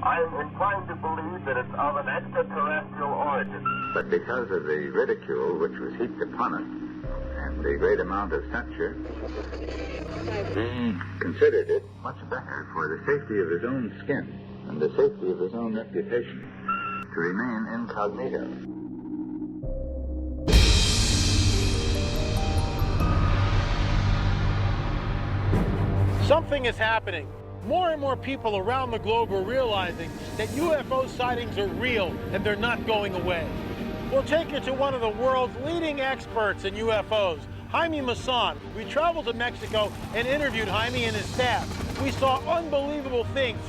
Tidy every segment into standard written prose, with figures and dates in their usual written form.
I'm inclined to believe that it's of an extraterrestrial origin. But because of the ridicule which was heaped upon us and the great amount of censure, he considered it much better for the safety of his own skin and the safety of his own reputation to remain incognito. Something is happening. More and more people around the globe are realizing that UFO sightings are real and they're not going away. We'll take you to one of the world's leading experts in UFOs, Jaime Maussan. We traveled to Mexico and interviewed Jaime and his staff. We saw unbelievable things.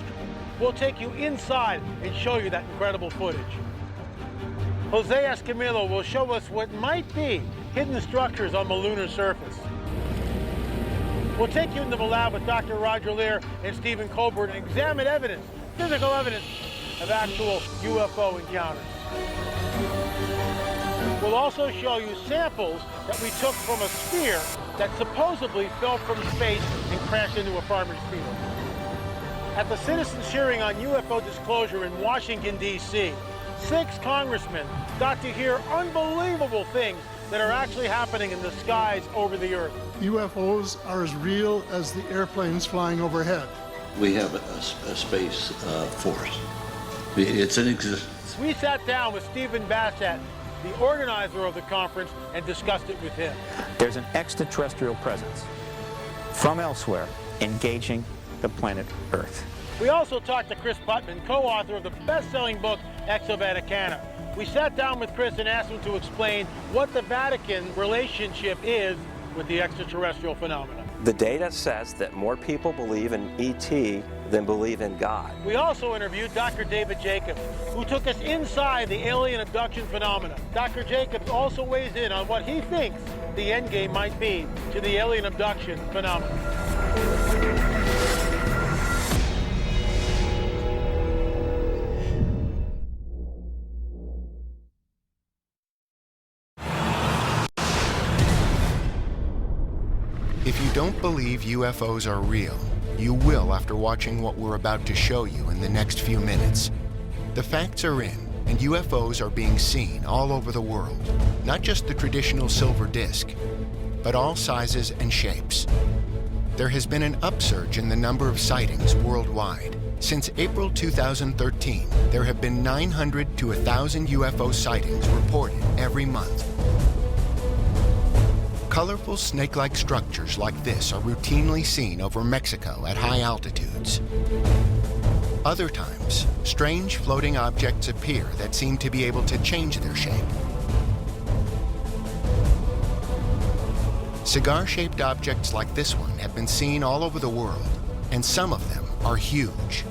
We'll take you inside and show you that incredible footage. Jose Escamillo will show us what might be hidden structures on the lunar surface. We'll take you into the lab with Dr. Roger Lear and Stephen Colbert and examine evidence, physical evidence of actual UFO encounters. We'll also show you samples that we took from a sphere that supposedly fell from space and crashed into a farmer's field. At the citizens' hearing on UFO disclosure in Washington, D.C., 6 congressmen got to hear unbelievable things that are actually happening in the skies over the Earth. UFOs are as real as the airplanes flying overhead. We have a space force. It's in existence. We sat down with Stephen Bassett, the organizer of the conference, and discussed it with him. There's an extraterrestrial presence from elsewhere engaging the planet Earth. We also talked to Chris Putman, co-author of the best-selling book, Exo Vaticana. We sat down with Chris and asked him to explain what the Vatican relationship is with the extraterrestrial phenomena. The data says that more people believe in ET than believe in God. We also interviewed Dr. David Jacobs, who took us inside the alien abduction phenomena. Dr. Jacobs also weighs in on what he thinks the endgame might be to the alien abduction phenomenon. If you don't believe UFOs are real, you will after watching what we're about to show you in the next few minutes. The facts are in, and UFOs are being seen all over the world. Not just the traditional silver disc, but all sizes and shapes. There has been an upsurge in the number of sightings worldwide. Since April 2013, there have been 900 to 1,000 UFO sightings reported every month. Colorful snake-like structures like this are routinely seen over Mexico at high altitudes. Other times, strange floating objects appear that seem to be able to change their shape. Cigar-shaped objects like this one have been seen all over the world, and some of them are huge.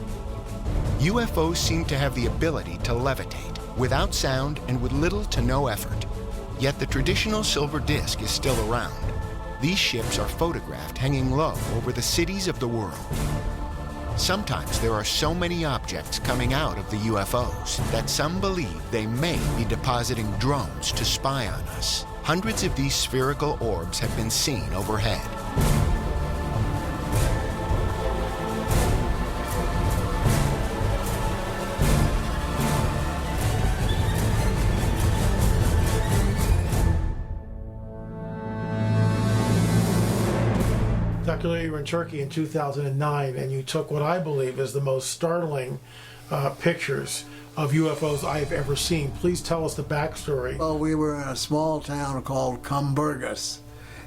UFOs seem to have the ability to levitate without sound and with little to no effort. Yet the traditional silver disc is still around. These ships are photographed hanging low over the cities of the world. Sometimes there are so many objects coming out of the UFOs that some believe they may be depositing drones to spy on us. Hundreds of these spherical orbs have been seen overhead. Dr. Lear, you were in Turkey in 2009, and you took what I believe is the most startling pictures of UFOs I've ever seen. Please tell us the backstory. Well, we were in a small town called Kumburgos,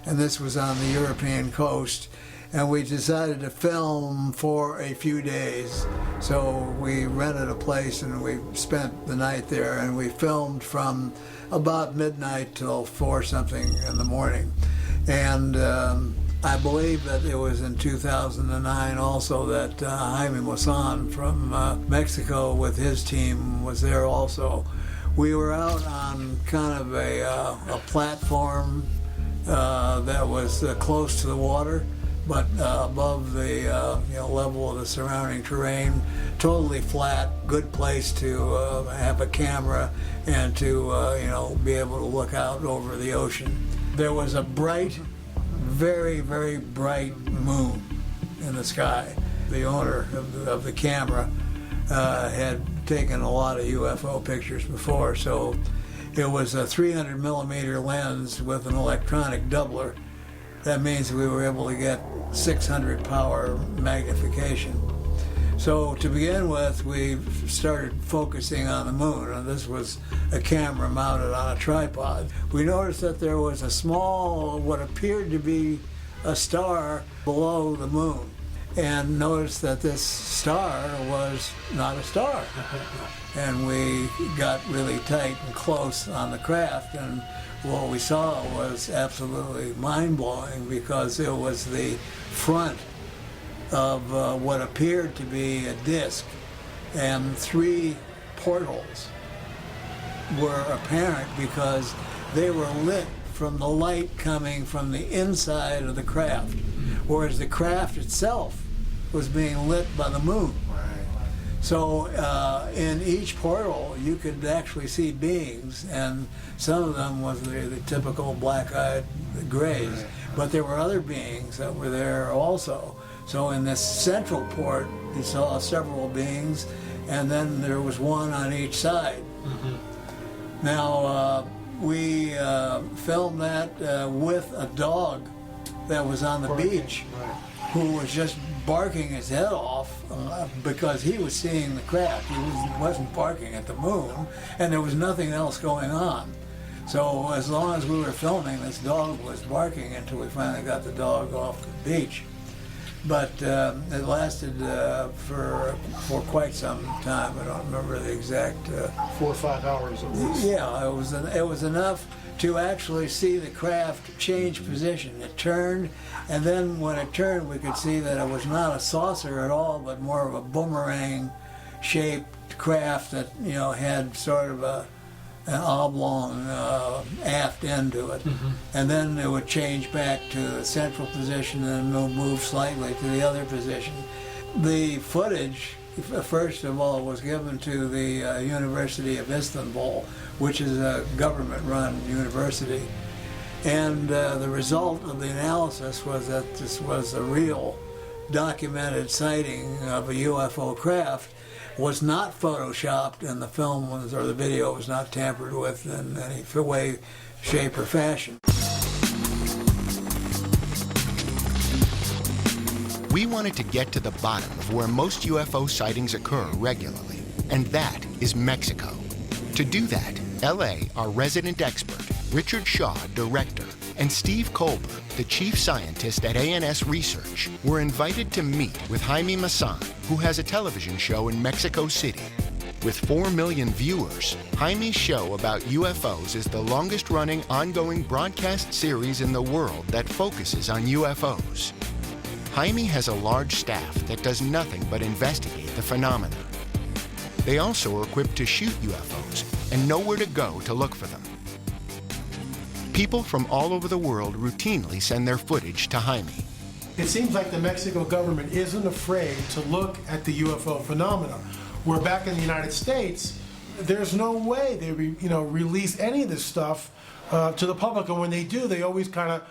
and this was on the European coast, and we decided to film for a few days. So we rented a place and we spent the night there, and we filmed from about midnight till 4 something in the morning. And I believe that it was in 2009 also that Jaime Maussan from Mexico with his team was there also. We were out on kind of a platform that was close to the water, but above the level of the surrounding terrain, totally flat, good place to have a camera and to be able to look out over the ocean. There was a bright, very, very bright moon in the sky. The owner of the camera had taken a lot of UFO pictures before, so it was a 300 millimeter lens with an electronic doubler. That means we were able to get 600 power magnification. So to begin with, we started focusing on the moon, and this was a camera mounted on a tripod. We noticed that there was a small, what appeared to be a star below the moon, and noticed that this star was not a star. And we got really tight and close on the craft, and what we saw was absolutely mind-blowing, because it was the front of what appeared to be a disk, and 3 portals were apparent because they were lit from the light coming from the inside of the craft, whereas the craft itself was being lit by the moon. So in each portal you could actually see beings, and some of them was the typical black-eyed grays, but there were other beings that were there also. So in this central port you saw several beings, and then there was one on each side. Now we filmed that with a dog that was on the beach, who was just barking his head off because he was seeing the craft. He wasn't barking at the moon, and there was nothing else going on. So as long as we were filming, this dog was barking until we finally got the dog off the beach. But it lasted for quite some time. I don't remember the exact 4 or 5 hours at least. Yeah, it was enough to actually see the craft change position. It turned, and then when it turned, we could see that it was not a saucer at all, but more of a boomerang-shaped craft that, you know, had sort of an oblong aft end to it. And then it would change back to the central position and then move slightly to the other position. The footage, first of all, was given to the University of Istanbul, which is a government-run university. And the result of the analysis was that this was a real documented sighting of a UFO craft, was not photoshopped, and the film was, or the video was not tampered with in any way, shape, or fashion. We wanted to get to the bottom of where most UFO sightings occur regularly, and that is Mexico. To do that, LA, our resident expert, Richard Shaw, director, and Steve Colbert, the chief scientist at ANS Research, were invited to meet with Jaime Maussan, who has a television show in Mexico City. With 4 million viewers, Jaime's show about UFOs is the longest-running ongoing broadcast series in the world that focuses on UFOs. Jaime has a large staff that does nothing but investigate the phenomena. They also are equipped to shoot UFOs and know where to go to look for them. People from all over the world routinely send their footage to Jaime. It seems like the Mexico government isn't afraid to look at the UFO phenomena. Where back in the United States, there's no way they release any of this stuff to the public, and when they do, they always kind of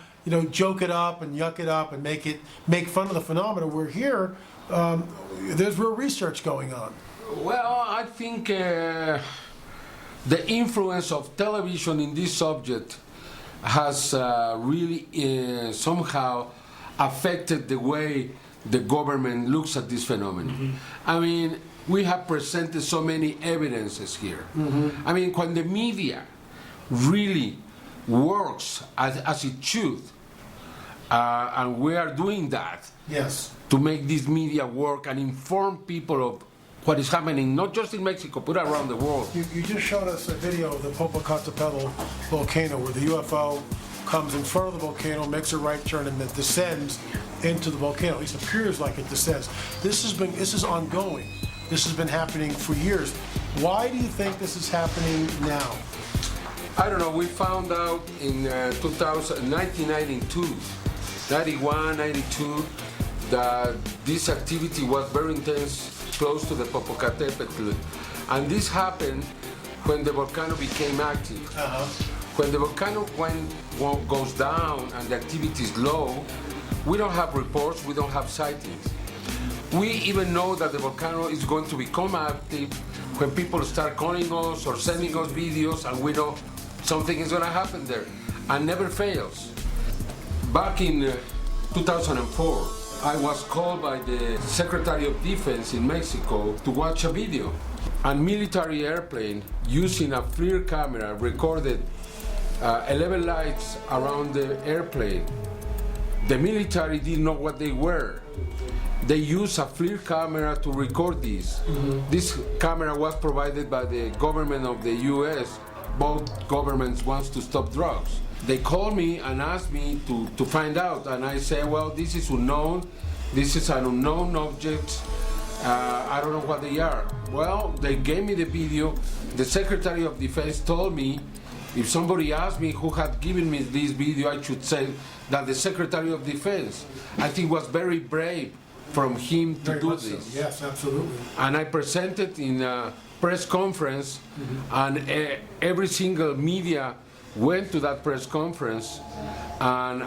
joke it up and yuck it up and make fun of the phenomena. Where here, there's real research going on. Well, I think the influence of television in this subject has really somehow affected the way the government looks at this phenomenon. I mean, we have presented so many evidences here. I mean, when the media really works as it should, and we are doing that to make this media work and inform people of what is happening, not just in Mexico, but around the world. You just showed us a video of the Popocatépetl volcano where the UFO comes in front of the volcano, makes a right turn, and then descends into the volcano. At least it appears like it descends. This is ongoing. This has been happening for years. Why do you think this is happening now? I don't know. We found out in 1992, 91, 92, that this activity was very intense close to the Popocatépetl. And this happened when the volcano became active. When the volcano goes down and the activity is low, We don't have reports, we don't have sightings. We even know that the volcano is going to become active when people start calling us or sending us videos, and we know something is going to happen there, and never fails. Back in 2004, I was called by the Secretary of Defense in Mexico to watch a video. A military airplane using a FLIR camera recorded 11 lights around the airplane. The military didn't know what they were. They used a FLIR camera to record these. This camera was provided by the government of the US. Both governments want to stop drugs. They called me and asked me to find out, and I said, well, this is unknown. This is an unknown object. I don't know what they are. Well, they gave me the video. The Secretary of Defense told me if somebody asked me who had given me this video, I should say that the Secretary of Defense. I think was very brave from him to do this. So. Yes, absolutely. And I presented in a press conference, and every single media went to that press conference, and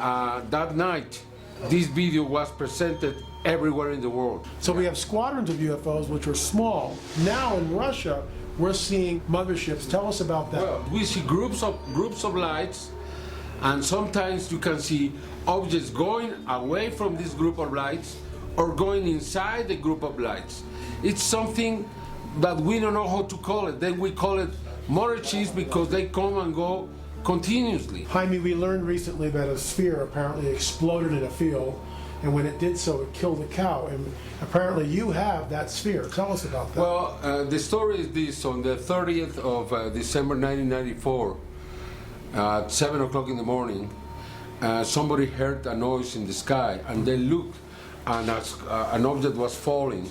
that night, this video was presented everywhere in the world. So we have squadrons of UFOs, which are small. Now in Russia, we're seeing motherships. Tell us about that. Well, we see groups of lights, and sometimes you can see objects going away from this group of lights or going inside the group of lights. It's something that we don't know how to call it. Then we call it motherships because they come and go continuously. Jaime, we learned recently that a sphere apparently exploded in a field, and when it did so, it killed a cow. And apparently you have that sphere. Tell us about that. Well, the story is this. On the 30th of December 1994, at 7 o'clock in the morning, somebody heard a noise in the sky, and they looked, and an object was falling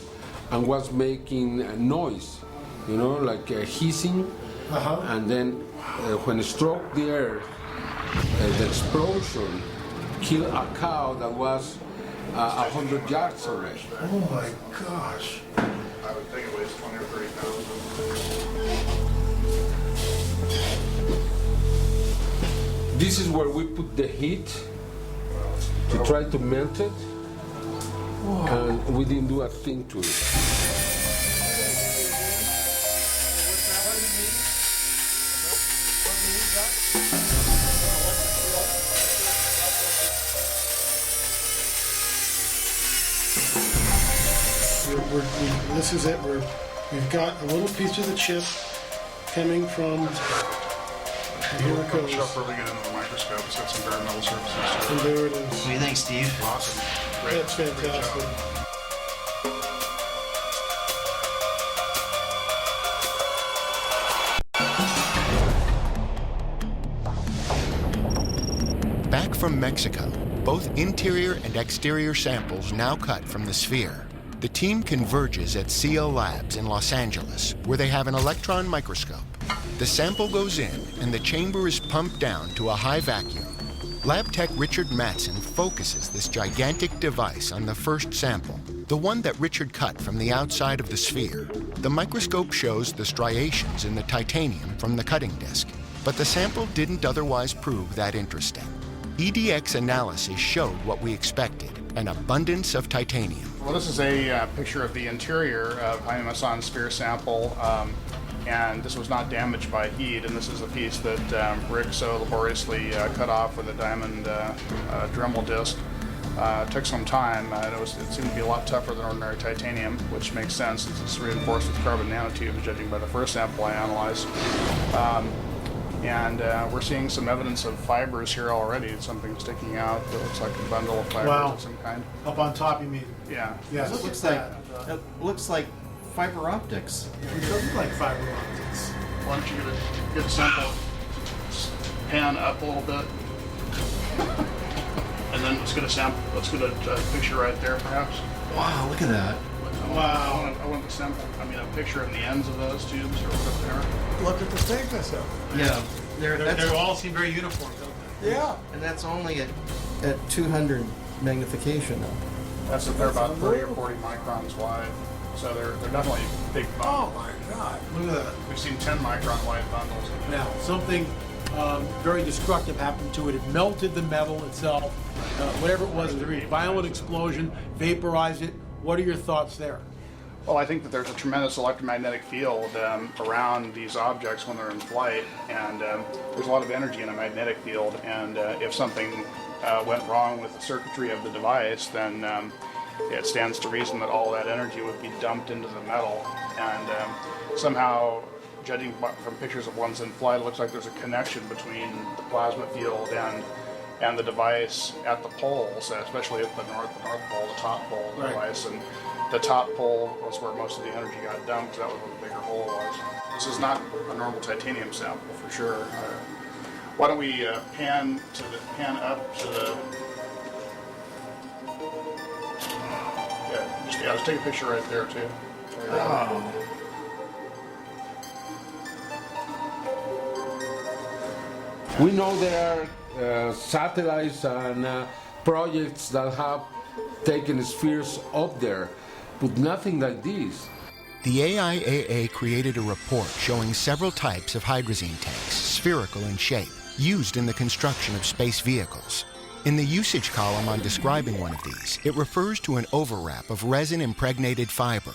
and was making a noise, you know, like hissing. And then when it struck the earth, the explosion killed a cow that was 100 yards away. Oh my gosh. I would think it weighs 20 or 30,000. This is where we put the heat to try to melt it. Whoa. And we didn't do a thing to it. This is it. We've got a little piece of the chip coming from. And here it goes. Shove really good into the microscope. It's got some bare metal surfaces. And there it is. What do you think, Steve? Awesome. Great. That's fantastic. Back from Mexico, both interior and exterior samples now cut from the sphere. The team converges at CL Labs in Los Angeles, where they have an electron microscope. The sample goes in, and the chamber is pumped down to a high vacuum. Lab tech Richard Matson focuses this gigantic device on the first sample, the one that Richard cut from the outside of the sphere. The microscope shows the striations in the titanium from the cutting disc, but the sample didn't otherwise prove that interesting. EDX analysis showed what we expected, an abundance of titanium. Well, this is a picture of the interior of Jaime Maussan's sphere sample, and this was not damaged by heat, and this is a piece that Rick so laboriously cut off with a diamond Dremel disc. It took some time. It seemed to be a lot tougher than ordinary titanium, which makes sense since it's reinforced with carbon nanotubes, judging by the first sample I analyzed. And we're seeing some evidence of fibers here already. It's something sticking out that looks like a bundle of fibers of some kind. Up on top, you mean? Yeah. Yes. It looks like fiber optics. It does look like fiber optics. Why don't you get a sample, pan up a little bit, and then let's get a sample. Let's get a picture right there, perhaps. Wow, look at that. Wow. I want the sample. I mean, a picture of the ends of those tubes or whatever. Look at the thickness of them. Yeah. They all seem very uniform, don't they? Yeah. And that's only at 200 magnification. They're about 30 or 40 microns wide. So they're definitely big bundles. Oh my God! Look at that. We've seen 10 micron wide bundles. Now, something very destructive happened to it. It melted the metal itself. Whatever it was a very violent explosion, vaporized it. What are your thoughts there? Well, I think that there's a tremendous electromagnetic field around these objects when they're in flight, and there's a lot of energy in a magnetic field, and if something went wrong with the circuitry of the device, then it stands to reason that all that energy would be dumped into the metal, and somehow, judging from pictures of ones in flight, it looks like there's a connection between the plasma field and the device at the poles, especially at the north pole, the top pole of the device, and the top pole was where most of the energy got dumped, because that was where the bigger hole was. This is not a normal titanium sample for sure. Why don't we pan up to the? Yeah, just take a picture right there too. We know there are satellites and projects that have taken spheres up there, but nothing like this. The AIAA created a report showing several types of hydrazine tanks, spherical in shape, used in the construction of space vehicles. In the usage column on describing one of these, it refers to an overwrap of resin-impregnated fiber.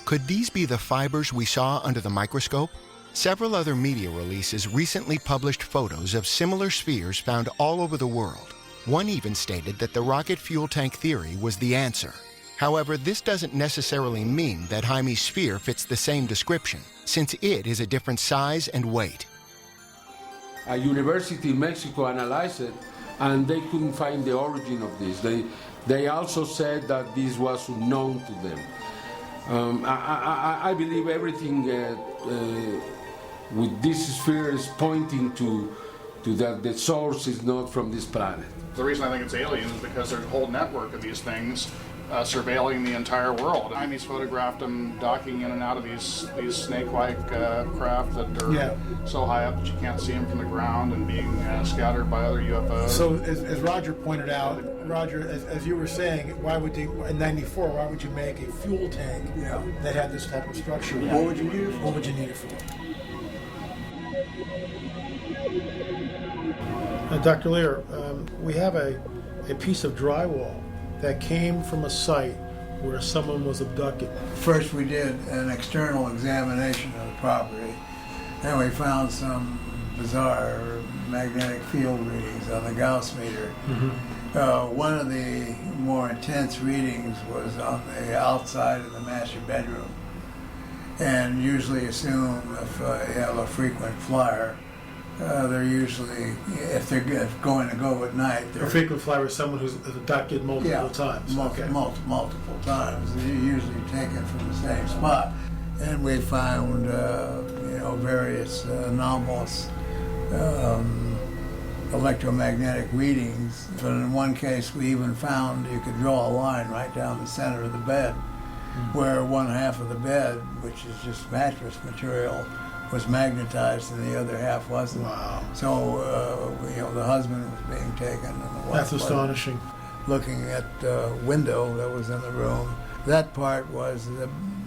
Could these be the fibers we saw under the microscope? Several other media releases recently published photos of similar spheres found all over the world. One even stated that the rocket fuel tank theory was the answer. However, this doesn't necessarily mean that Jaime's sphere fits the same description, since it is a different size and weight. A university in Mexico analyzed it, and they couldn't find the origin of this. They also said that this was unknown to them. I believe everything with this sphere is pointing to that the source is not from this planet. The reason I think it's alien is because there's a whole network of these things surveilling the entire world. Jaime's photographed them docking in and out of these snake-like craft that are so high up that you can't see them from the ground, and being scattered by other UFOs. So, as Roger pointed out, as you were saying, why would you, in '94, why would you make a fuel tank that had this type of structure? What would you need it for? What would you need it for? Dr. Lear, we have a piece of drywall that came from a site where someone was abducted. First we did an external examination of the property, and we found some bizarre magnetic field readings on the Gauss meter. One of the more intense readings was on the outside of the master bedroom. And usually assume if you have a frequent flyer, they're usually, if they're going to go at night. A frequent flyer is someone who's abducted multiple times. Multiple times. They're usually taken from the same spot. And we found, various anomalous electromagnetic readings. But in one case, we even found you could draw a line right down the center of the bed, where one half of the bed, which is just mattress material, was magnetized and the other half wasn't. Wow. So, the husband was being taken and the wife That's astonishing. Looking at the window that was in the room. That part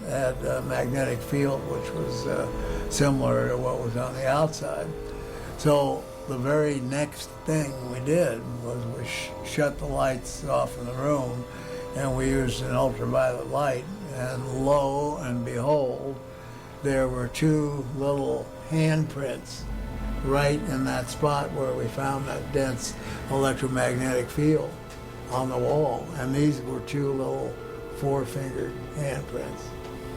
had a magnetic field which was similar to what was on the outside. So the very next thing we did was we shut the lights off in the room, and we used an ultraviolet light, and lo and behold, there were two little handprints right in that spot where we found that dense electromagnetic field on the wall. And these were two little four-fingered handprints.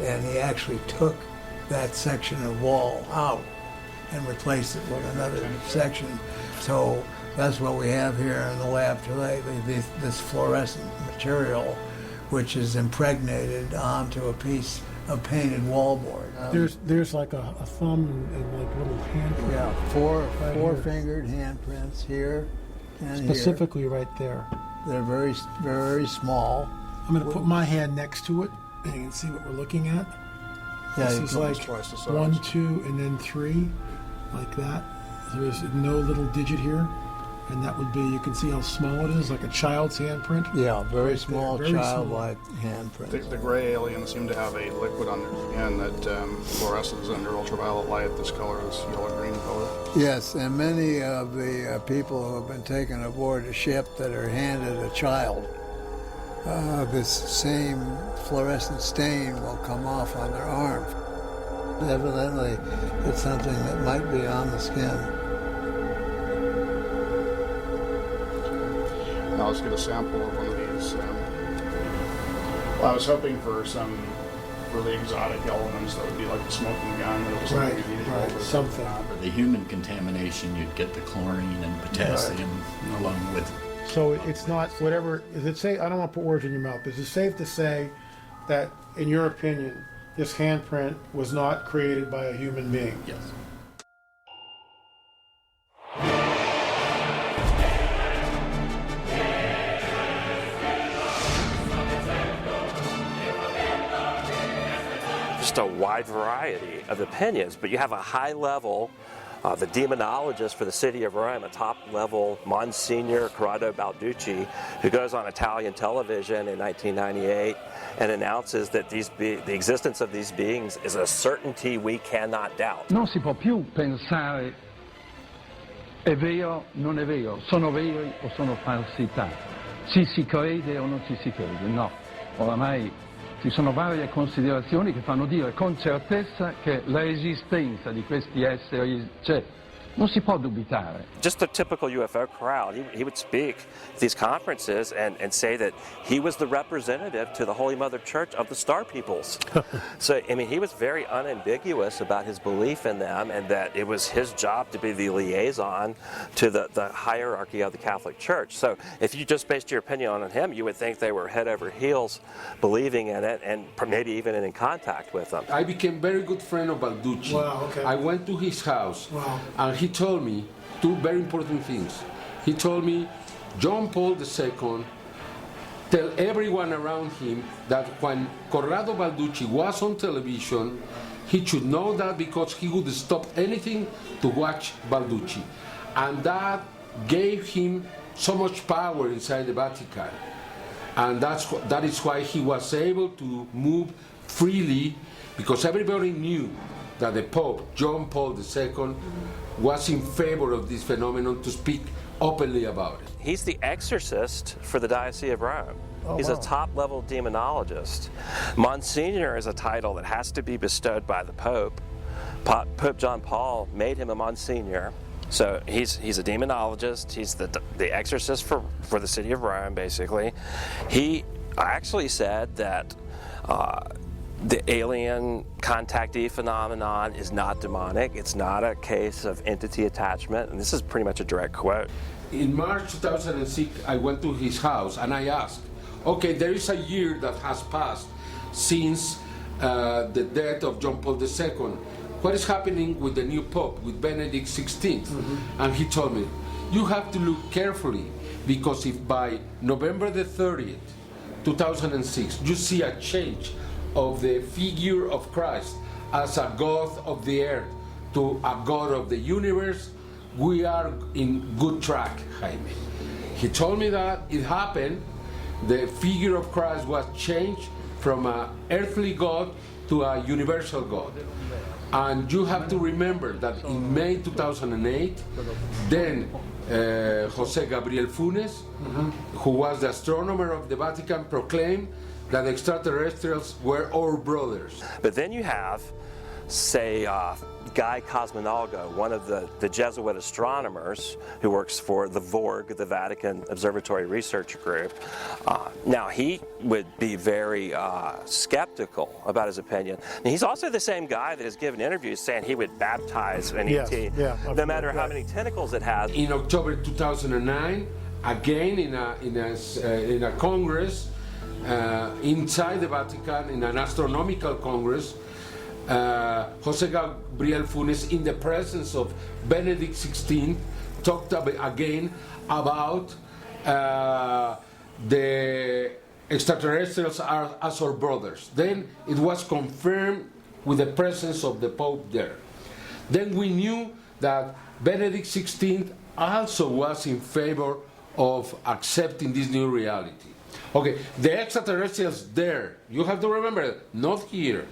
And he actually took that section of wall out and replaced it with another section. So that's what we have here in the lab today, this fluorescent material, which is impregnated onto a piece of painted wallboard. There's like a thumb and like little handprint. Yeah, four-fingered handprints here and specifically here. Right there. They're very, very small. I'm going to put my hand next to it, and you can see what we're looking at. Yeah, this is like 1, 2, and then 3, like that. There's no little digit here. and that would be, you can see how small it is, like a child's handprint. Yeah, very small, very childlike handprint. The gray aliens seem to have a liquid on their skin that fluoresces under ultraviolet light. This color is yellow-green color. Yes, and many of the people who have been taken aboard a ship that are handed a child, this same fluorescent stain will come off on their arm. Evidently, it's something that might be on the skin. Now let's get a sample of one of these. Well, I was hoping for some really exotic elements that would be like the smoking gun. That was Right, something. For the human contamination, you'd get the chlorine and potassium along with it. So it's not whatever, is it safe, I don't want to put words in your mouth, is it safe to say that, in your opinion, this handprint was not created by a human being? Yes. Just a wide variety of opinions, but you have a high level, the demonologist for the city of Rome, a top level Monsignor Corrado Balducci, who goes on Italian television in 1998 and announces that the existence of these beings is a certainty we cannot doubt. Non si può più pensare è vero, non è vero, sono veri o sono falsità, ci si crede o non ci si crede, no, oramai ci sono varie considerazioni che fanno dire con certezza che l'esistenza di questi esseri c'è. Non si può dubitare. Just a typical UFO crowd. He would speak at these conferences and say that he was the representative to the Holy Mother Church of the Star Peoples. So, I mean, he was very unambiguous about his belief in them and that it was his job to be the liaison to the hierarchy of the Catholic Church. So if you just based your opinion on him, you would think they were head over heels believing in it and maybe even in contact with them. I became very good friend of Balducci. Wow, okay. I went to his house, wow. And he told me two very important things. He told me John Paul II tell everyone around him that when Corrado Balducci was on television, he should know that because he would stop anything to watch Balducci. And that gave him so much power inside the Vatican. And that is why he was able to move freely, because everybody knew that the Pope, John Paul II, was in favor of this phenomenon to speak openly about it. He's the exorcist for the Diocese of Rome. He's a top-level demonologist. Monsignor is a title that has to be bestowed by the Pope. Pope John Paul made him a Monsignor. So he's a demonologist. He's the exorcist for the city of Rome, basically. He actually said that the alien contactee phenomenon is not demonic. It's not a case of entity attachment. And this is pretty much a direct quote. In March 2006, I went to his house and I asked, okay, there is a year that has passed since the death of John Paul II. What is happening with the new Pope, with Benedict XVI? Mm-hmm. And he told me, you have to look carefully, because if by November the 30th, 2006, you see a change of the figure of Christ as a God of the earth to a God of the universe, we are in good track, Jaime. He told me that it happened. The figure of Christ was changed from an earthly God to a universal God. And you have to remember that in May 2008, then Jose Gabriel Funes, who was the astronomer of the Vatican, proclaimed that extraterrestrials were our brothers. But then you have, say, Guy Cosmonalgo, one of the Jesuit astronomers who works for the VORG, the Vatican Observatory Research Group. Now, he would be very skeptical about his opinion. And he's also the same guy that has given interviews saying he would baptize an ET, no matter how many tentacles it has. In October 2009, again in a congress inside the Vatican, in an astronomical congress, Jose Gabriel Funes, in the presence of Benedict XVI, talked again about the extraterrestrials are as our brothers. Then it was confirmed with the presence of the Pope there. Then we knew that Benedict XVI I also was in favor of accepting this new reality. Okay, the extraterrestrials there, you have to remember, not here.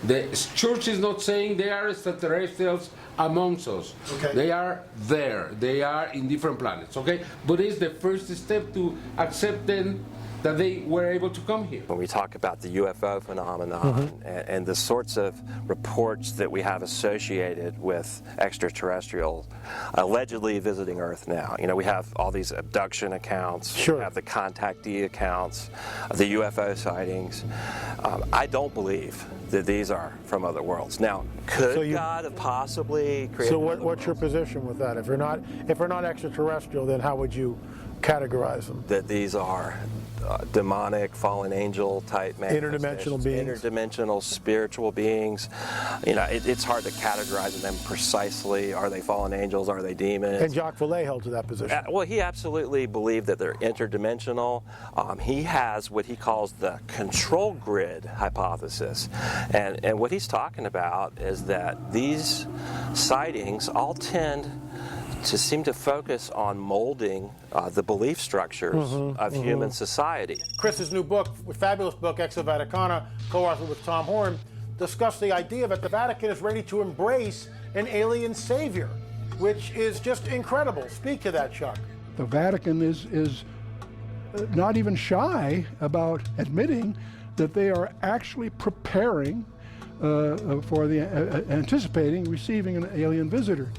The church is not saying they are extraterrestrials amongst us. Okay. They are there. They are in different planets, okay? But it's the first step to accept them that they were able to come here. When we talk about the UFO phenomenon and the sorts of reports that we have associated with extraterrestrials allegedly visiting Earth now, you know, we have all these abduction accounts, we have the contactee accounts, the UFO sightings. I don't believe that these are from other worlds. Now, could God have possibly created? So what's your position with that? If they're not extraterrestrial, then how would you categorize them? That these are demonic, fallen angel type interdimensional beings, interdimensional spiritual beings. You know, it's hard to categorize them precisely. Are they fallen angels? Are they demons? And Jacques Vallée held to that position. Well, he absolutely believed that they're interdimensional. He has what he calls the control grid hypothesis, and what he's talking about is that these sightings all tend to seem to focus on molding the belief structures of human society. Chris's new book, fabulous book, Ex Vaticana, co-authored with Tom Horn, discussed the idea that the Vatican is ready to embrace an alien savior, which is just incredible. Speak to that, Chuck. The Vatican is not even shy about admitting that they are actually preparing anticipating receiving an alien visitor.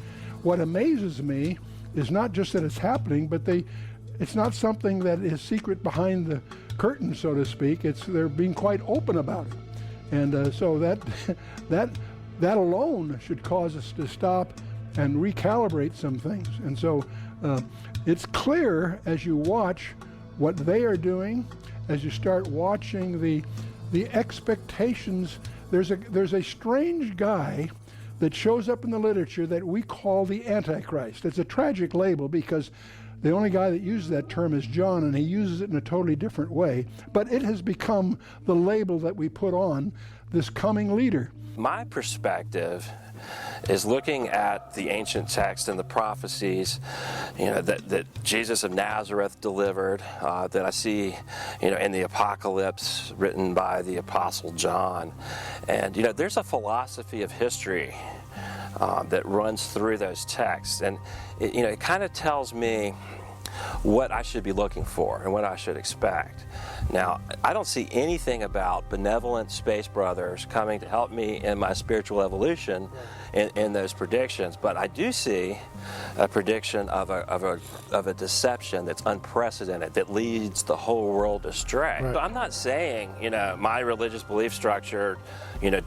What amazes me is not just that it's happening, but it's not something that is secret behind the curtain, so to speak. They're being quite open about it. And so that alone should cause us to stop and recalibrate some things. And so it's clear as you watch what they are doing, as you start watching the expectations. There's a strange guy that shows up in the literature that we call the Antichrist. It's a tragic label because the only guy that uses that term is John, and he uses it in a totally different way. But it has become the label that we put on this coming leader. My perspective is looking at the ancient text and the prophecies, you know, that Jesus of Nazareth delivered, that I see, you know, in the Apocalypse written by the Apostle John. And, you know, there's a philosophy of history that runs through those texts. And, it kind of tells me what I should be looking for and what I should expect. Now, I don't see anything about benevolent space brothers coming to help me in my spiritual evolution in those predictions, but I do see a prediction of a deception that's unprecedented, that leads the whole world astray. Right. So I'm not saying, my religious belief structure,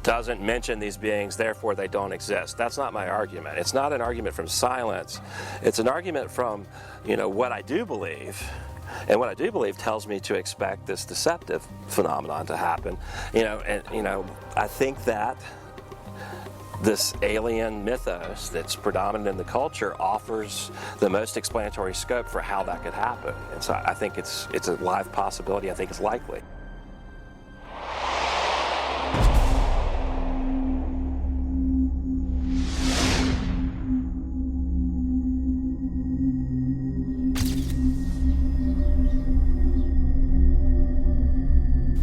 doesn't mention these beings, therefore they don't exist. That's not my argument. It's not an argument from silence. It's an argument from, what I do believe. And what I do believe tells me to expect this deceptive phenomenon to happen. I think that this alien mythos that's predominant in the culture offers the most explanatory scope for how that could happen. And so I think it's a live possibility. I think it's likely.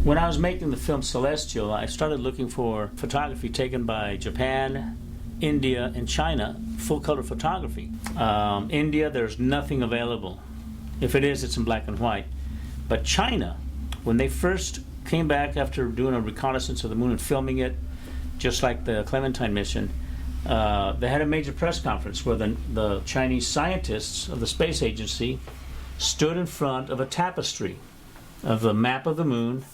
When I was making the film Celestial, I started looking for photography taken by Japan, India, and China, full-color photography. India, there's nothing available. If it is, it's in black and white. But China, when they first came back after doing a reconnaissance of the moon and filming it, just like the Clementine mission, they had a major press conference where the Chinese scientists of the space agency stood in front of a tapestry of the map of the moon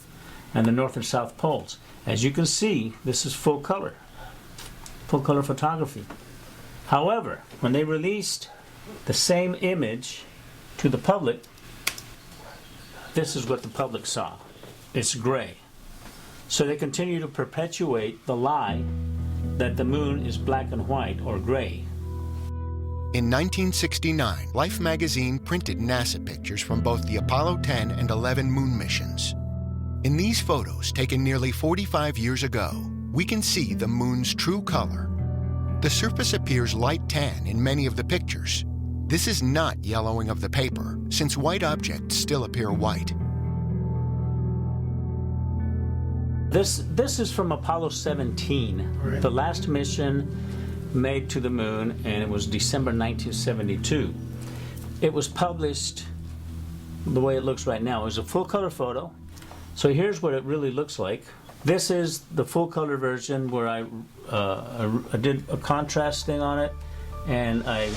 and the north and south poles. As you can see, this is full color photography. However, when they released the same image to the public, this is what the public saw. It's gray. So they continue to perpetuate the lie that the moon is black and white or gray. In 1969, Life magazine printed NASA pictures from both the Apollo 10 and 11 moon missions. In these photos, taken nearly 45 years ago, we can see the moon's true color. The surface appears light tan in many of the pictures. This is not yellowing of the paper, since white objects still appear white. This is from Apollo 17, right. The last mission made to the moon, and it was December 1972. It was published the way it looks right now. It was a full-color photo. So here's what it really looks like. This is the full-color version where I did a contrast thing on it, and I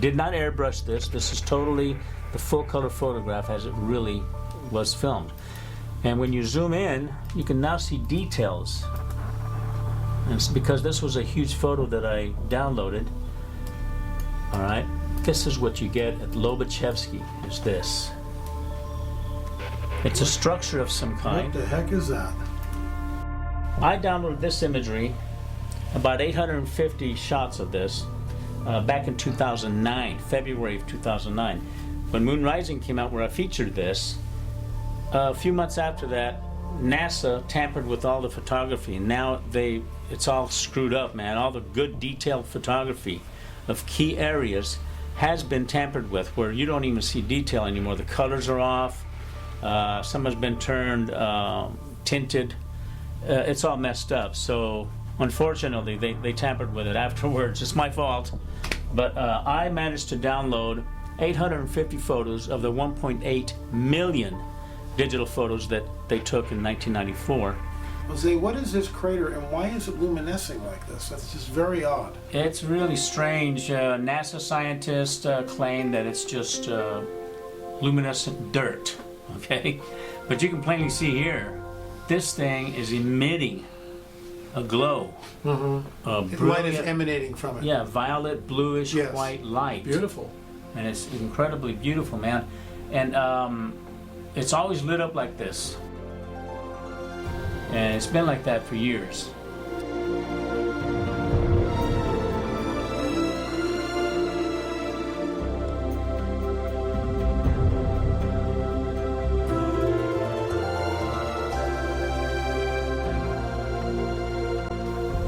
did not airbrush this. This is totally the full-color photograph as it really was filmed. And when you zoom in, you can now see details. And it's because this was a huge photo that I downloaded. All right, this is what you get at Lobachevsky, is this. It's a structure of some kind. What the heck is that? I downloaded this imagery, about 850 shots of this, back in 2009, February of 2009. When Moon Rising came out, where I featured this, a few months after that, NASA tampered with all the photography, and now it's all screwed up, man. All the good detailed photography of key areas has been tampered with, where you don't even see detail anymore. The colors are off. Some has been turned tinted. It's all messed up. So unfortunately, they tampered with it afterwards. It's my fault. But I managed to download 850 photos of the 1.8 million digital photos that they took in 1994. Jose, what is this crater and why is it luminescing like this? That's just very odd. It's really strange. NASA scientists claim that it's just luminescent dirt, okay? But you can plainly see here, this thing is emitting a glow. Mm-hmm. Light is emanating from it. Yeah, violet, bluish, yes. White light. Beautiful. And it's incredibly beautiful, man. And it's always lit up like this. And it's been like that for years.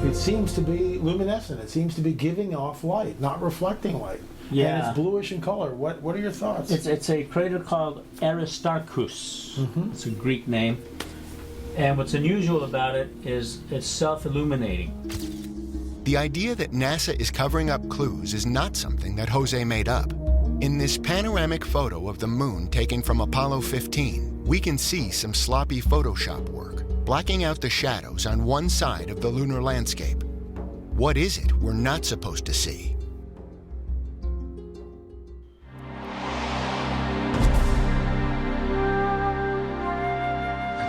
It seems to be luminescent. It seems to be giving off light, not reflecting light. Yeah. And it's bluish in color. What are your thoughts? It's a crater called Aristarchus. Mm-hmm. It's a Greek name. And what's unusual about it is it's self-illuminating. The idea that NASA is covering up clues is not something that Jose made up. In this panoramic photo of the moon taken from Apollo 15, we can see some sloppy Photoshop work, blacking out the shadows on one side of the lunar landscape. What is it we're not supposed to see?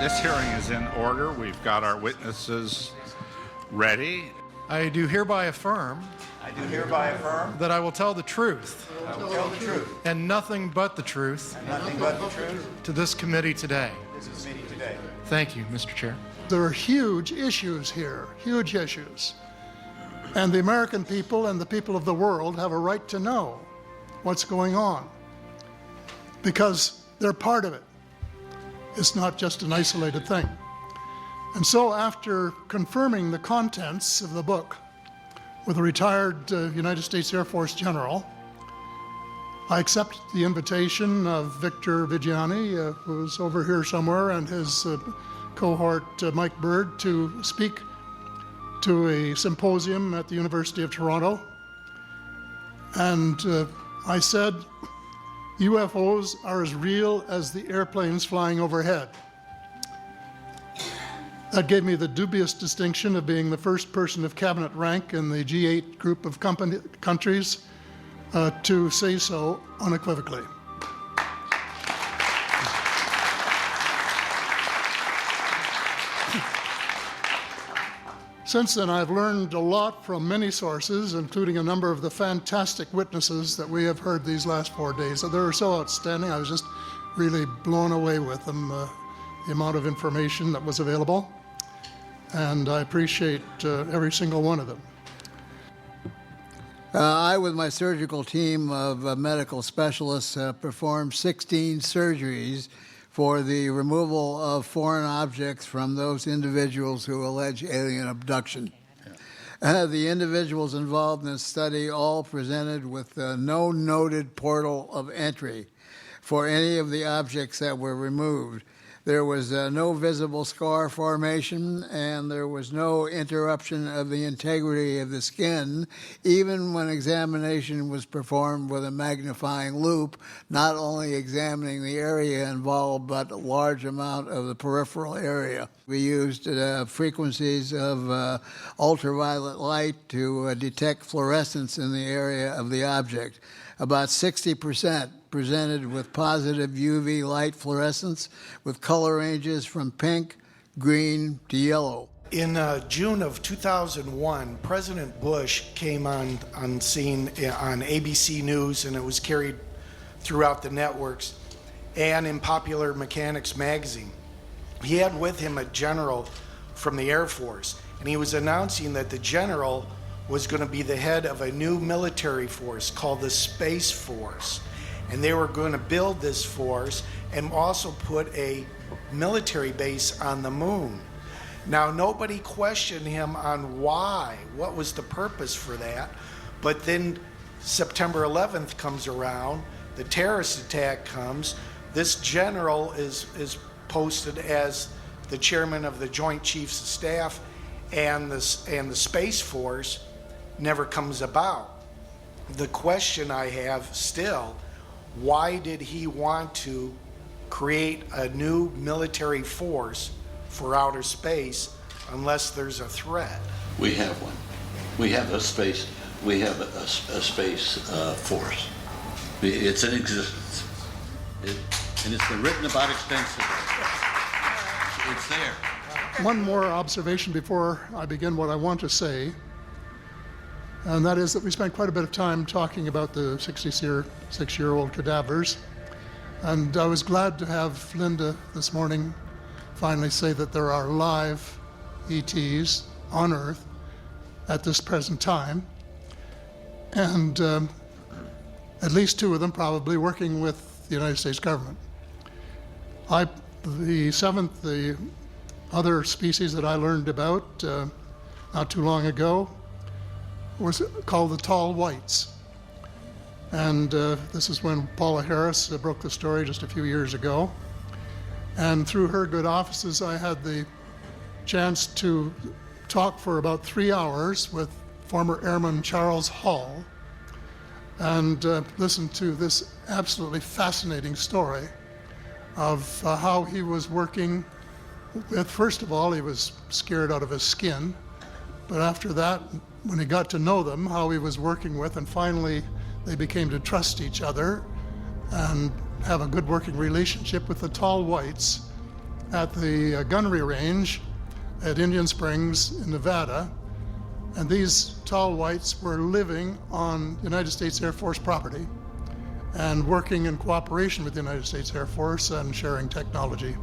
This hearing is in order. We've got our witnesses ready. I do hereby affirm. I do hereby affirm. That I will tell the truth. I will tell the truth. And nothing but the truth. And nothing but the truth. To this committee today. To this meeting today. Thank you, Mr. Chair. There are huge issues here, huge issues. And the American people and the people of the world have a right to know what's going on because they're part of it. It's not just an isolated thing. And so after confirming the contents of the book with a retired United States Air Force general, I accept the invitation of Victor Vigiani, who's over here somewhere, and his cohort Mike Bird to speak to a symposium at the University of Toronto. And I said, UFOs are as real as the airplanes flying overhead. That gave me the dubious distinction of being the first person of cabinet rank in the G8 group of countries to say so unequivocally. Since then, I've learned a lot from many sources, including a number of the fantastic witnesses that we have heard these last 4 days. They were so outstanding, I was just really blown away with them, the amount of information that was available. And I appreciate every single one of them. I, with my surgical team of medical specialists, performed 16 surgeries for the removal of foreign objects from those individuals who allege alien abduction. The individuals involved in this study all presented with no noted portal of entry for any of the objects that were removed. There was no visible scar formation, and there was no interruption of the integrity of the skin, even when examination was performed with a magnifying loupe, not only examining the area involved, but a large amount of the peripheral area. We used frequencies of ultraviolet light to detect fluorescence in the area of the object. About 60% presented with positive UV light fluorescence with color ranges from pink, green to yellow. In June of 2001, President Bush came on scene on ABC News, and it was carried throughout the networks and in Popular Mechanics magazine. He had with him a general from the Air Force, and he was announcing that the general was going to be the head of a new military force called the Space Force. And they were going to build this force and also put a military base on the moon. Now, nobody questioned him on why, what was the purpose for that. But then September 11th comes around, the terrorist attack comes, this general is posted as the chairman of the Joint Chiefs of Staff, and the Space Force never comes about. The question I have still, why did he want to create a new military force for outer space unless there's a threat? We have one. We have a space. We have a space force. It's in existence, and it's been written about extensively. It's there. One more observation before I begin what I want to say, and that is that we spent quite a bit of time talking about the 66-year-old cadavers, and I was glad to have Linda this morning finally say that there are live ETs on Earth at this present time, and at least two of them probably working with the United States government. The other species that I learned about not too long ago was called the tall whites. And this is when Paula Harris broke the story just a few years ago. And through her good offices, I had the chance to talk for about 3 hours with former Airman Charles Hall and listen to this absolutely fascinating story of how he was working with, first of all, he was scared out of his skin, but after that, when he got to know them, how he was working with, and finally they became to trust each other and have a good working relationship with the tall whites at the gunnery range at Indian Springs in Nevada. And these tall whites were living on United States Air Force property and working in cooperation with the United States Air Force and sharing technology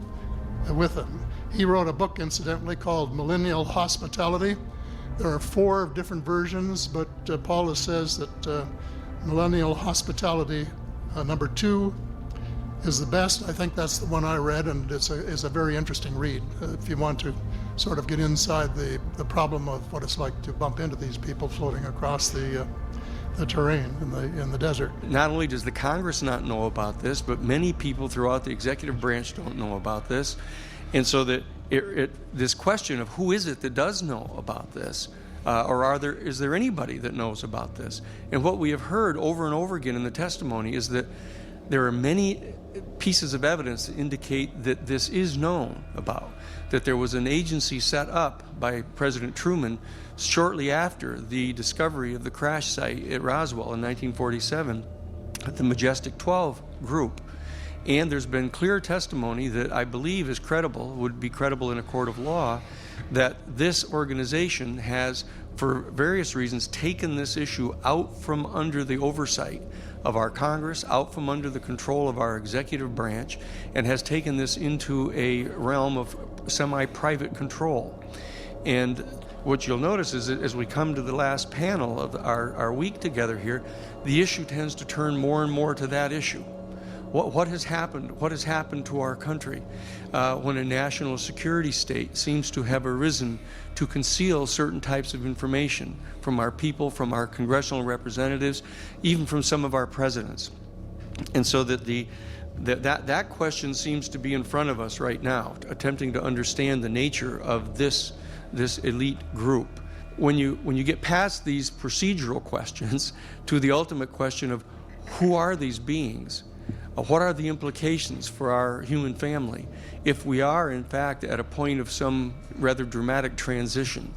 with them. He wrote a book, incidentally, called Millennial Hospitality. There are 4 different versions, but Paula says that Millennial Hospitality number 2 is the best. I think that's the one I read, and it's a very interesting read if you want to sort of get inside the problem of what it's like to bump into these people floating across the terrain in the desert. Not only does the Congress not know about this, but many people throughout the executive branch don't know about this. And so that this question of who is it that does know about this, or is there anybody that knows about this? And what we have heard over and over again in the testimony is that there are many pieces of evidence that indicate that this is known about, that there was an agency set up by President Truman shortly after the discovery of the crash site at Roswell in 1947, at the Majestic 12 group. And there's been clear testimony that I believe is credible, would be credible in a court of law, that this organization has, for various reasons, taken this issue out from under the oversight of our Congress, out from under the control of our executive branch, and has taken this into a realm of semi-private control. And what you'll notice is that as we come to the last panel of our week together here, the issue tends to turn more and more to that issue. What has happened? What has happened to our country when a national security state seems to have arisen to conceal certain types of information from our people, from our congressional representatives, even from some of our presidents? And so that question seems to be in front of us right now, attempting to understand the nature of this elite group. When you get past these procedural questions to the ultimate question of who are these beings? What are the implications for our human family if we are, in fact, at a point of some rather dramatic transition?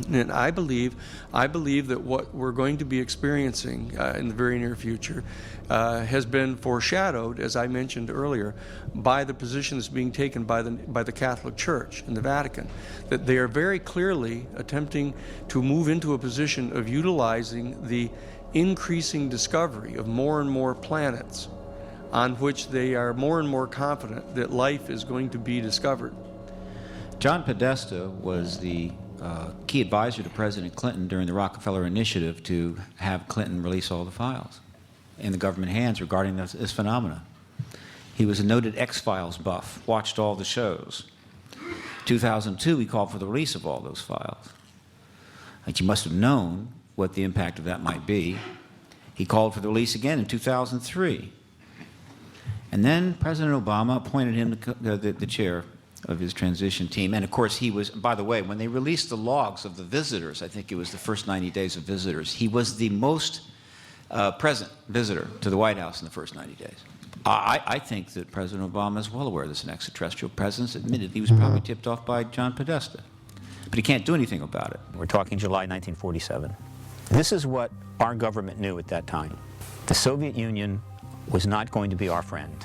And I believe that what we're going to be experiencing in the very near future has been foreshadowed, as I mentioned earlier, by the positions being taken by the Catholic Church and the Vatican, that they are very clearly attempting to move into a position of utilizing the increasing discovery of more and more planets on which they are more and more confident that life is going to be discovered. John Podesta was the key advisor to President Clinton during the Rockefeller Initiative to have Clinton release all the files in the government hands regarding this phenomena. He was a noted X-Files buff, watched all the shows. 2002, he called for the release of all those files. Like, you must have known what the impact of that might be. He called for the release again in 2003. And then President Obama appointed him the chair of his transition team. And of course, he was, by the way, when they released the logs of the visitors, I think it was the first 90 days of visitors, he was the most present visitor to the White House in the first 90 days. I think that President Obama is well aware there's an extraterrestrial presence. Admitted he was probably tipped off by John Podesta. But he can't do anything about it. We're talking July 1947. This is what our government knew at that time. The Soviet Union was not going to be our friend.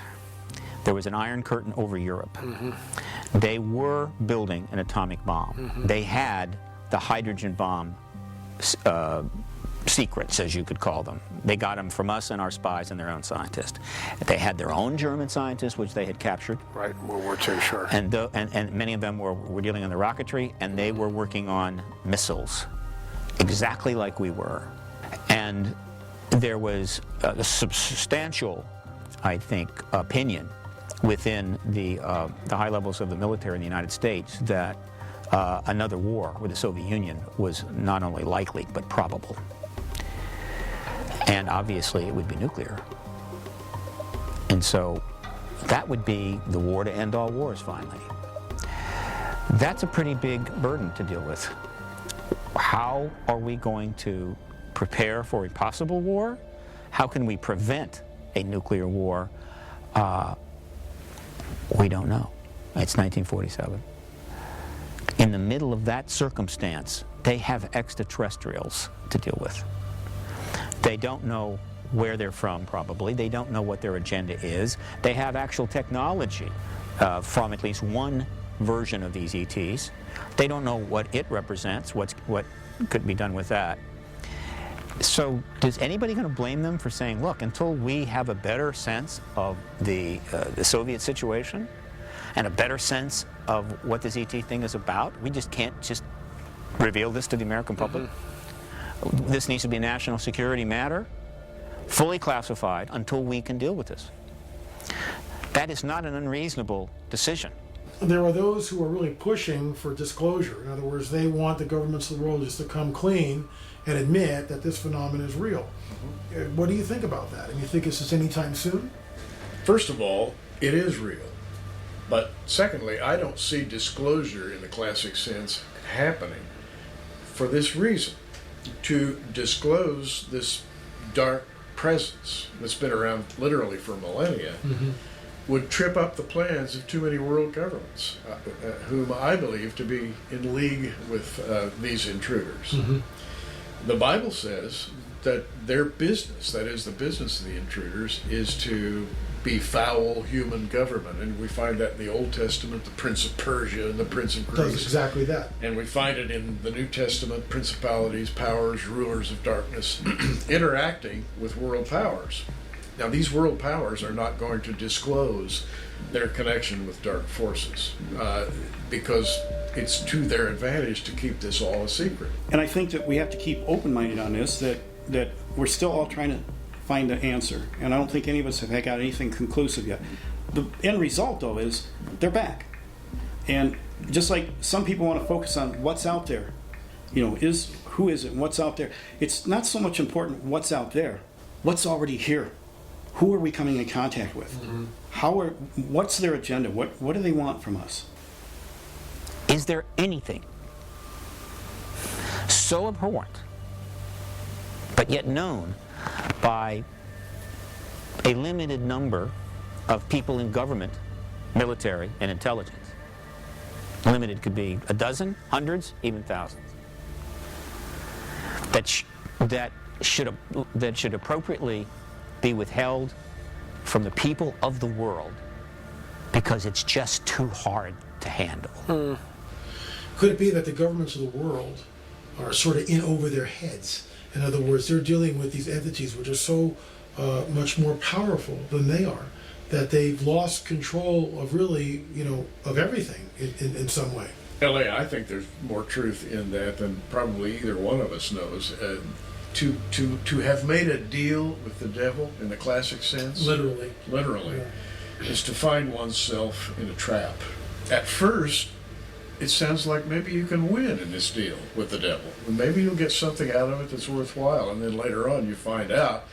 There was an iron curtain over Europe. They were building an atomic bomb. They had the hydrogen bomb secrets, as you could call them. They got them from us and our spies and their own scientists. They had their own German scientists, which they had captured. Right, World War II, sure. And many of them were dealing in the rocketry, and they were working on missiles, exactly like we were. And there was a substantial, I think, opinion within the high levels of the military in the United States that another war with the Soviet Union was not only likely, but probable. And obviously it would be nuclear. And so that would be the war to end all wars, finally. That's a pretty big burden to deal with. How are we going to prepare for a possible war? How can we prevent a nuclear war? We don't know. It's 1947. In the middle of that circumstance, they have extraterrestrials to deal with. They don't know where they're from, probably. They don't know what their agenda is. They have actual technology from at least one version of these ETs. They don't know what it represents, what could be done with that. So is anybody going to blame them for saying, look, until we have a better sense of the Soviet situation and a better sense of what this ET thing is about, we just can't just reveal this to the American public? This needs to be a national security matter, fully classified, until we can deal with this. That is not an unreasonable decision. There are those who are really pushing for disclosure. In other words, they want the governments of the world just to come clean and admit that this phenomenon is real. What do you think about that? I mean, you think this is anytime soon? First of all, it is real. But secondly, I don't see disclosure in the classic sense happening for this reason. To disclose this dark presence that's been around literally for millennia would trip up the plans of too many world governments, whom I believe to be in league with these intruders. The Bible says that their business, that is the business of the intruders, is to be foul human government. And we find that in the Old Testament, the Prince of Persia and the Prince of Greece. Does exactly that. And we find it in the New Testament, principalities, powers, rulers of darkness, interacting with world powers. Now, these world powers are not going to disclose their connection with dark forces because it's to their advantage to keep this all a secret. And I think that we have to keep open-minded on this, that we're still all trying to find an answer, and I don't think any of us have got anything conclusive yet. The end result, though, is they're back. And just like some people want to focus on what's out there, you know, who is it and what's out there, it's not so much important what's out there, what's already here. Who are we coming in contact with? What's their agenda? What do they want from us? Is there anything so abhorrent, but yet known by a limited number of people in government, military, and intelligence? Limited could be a dozen, hundreds, even thousands. That should appropriately be withheld from the people of the world because it's just too hard to handle. Could it be that the governments of the world are sort of in over their heads? In other words, they're dealing with these entities which are so much more powerful than they are, that they've lost control of really, you know, of everything in some way. L.A., I think there's more truth in that than probably either one of us knows. To have made a deal with the devil in the classic sense, literally, is to find oneself in a trap. At first, it sounds like maybe you can win in this deal with the devil. Maybe you'll get something out of it that's worthwhile, and then later on you find out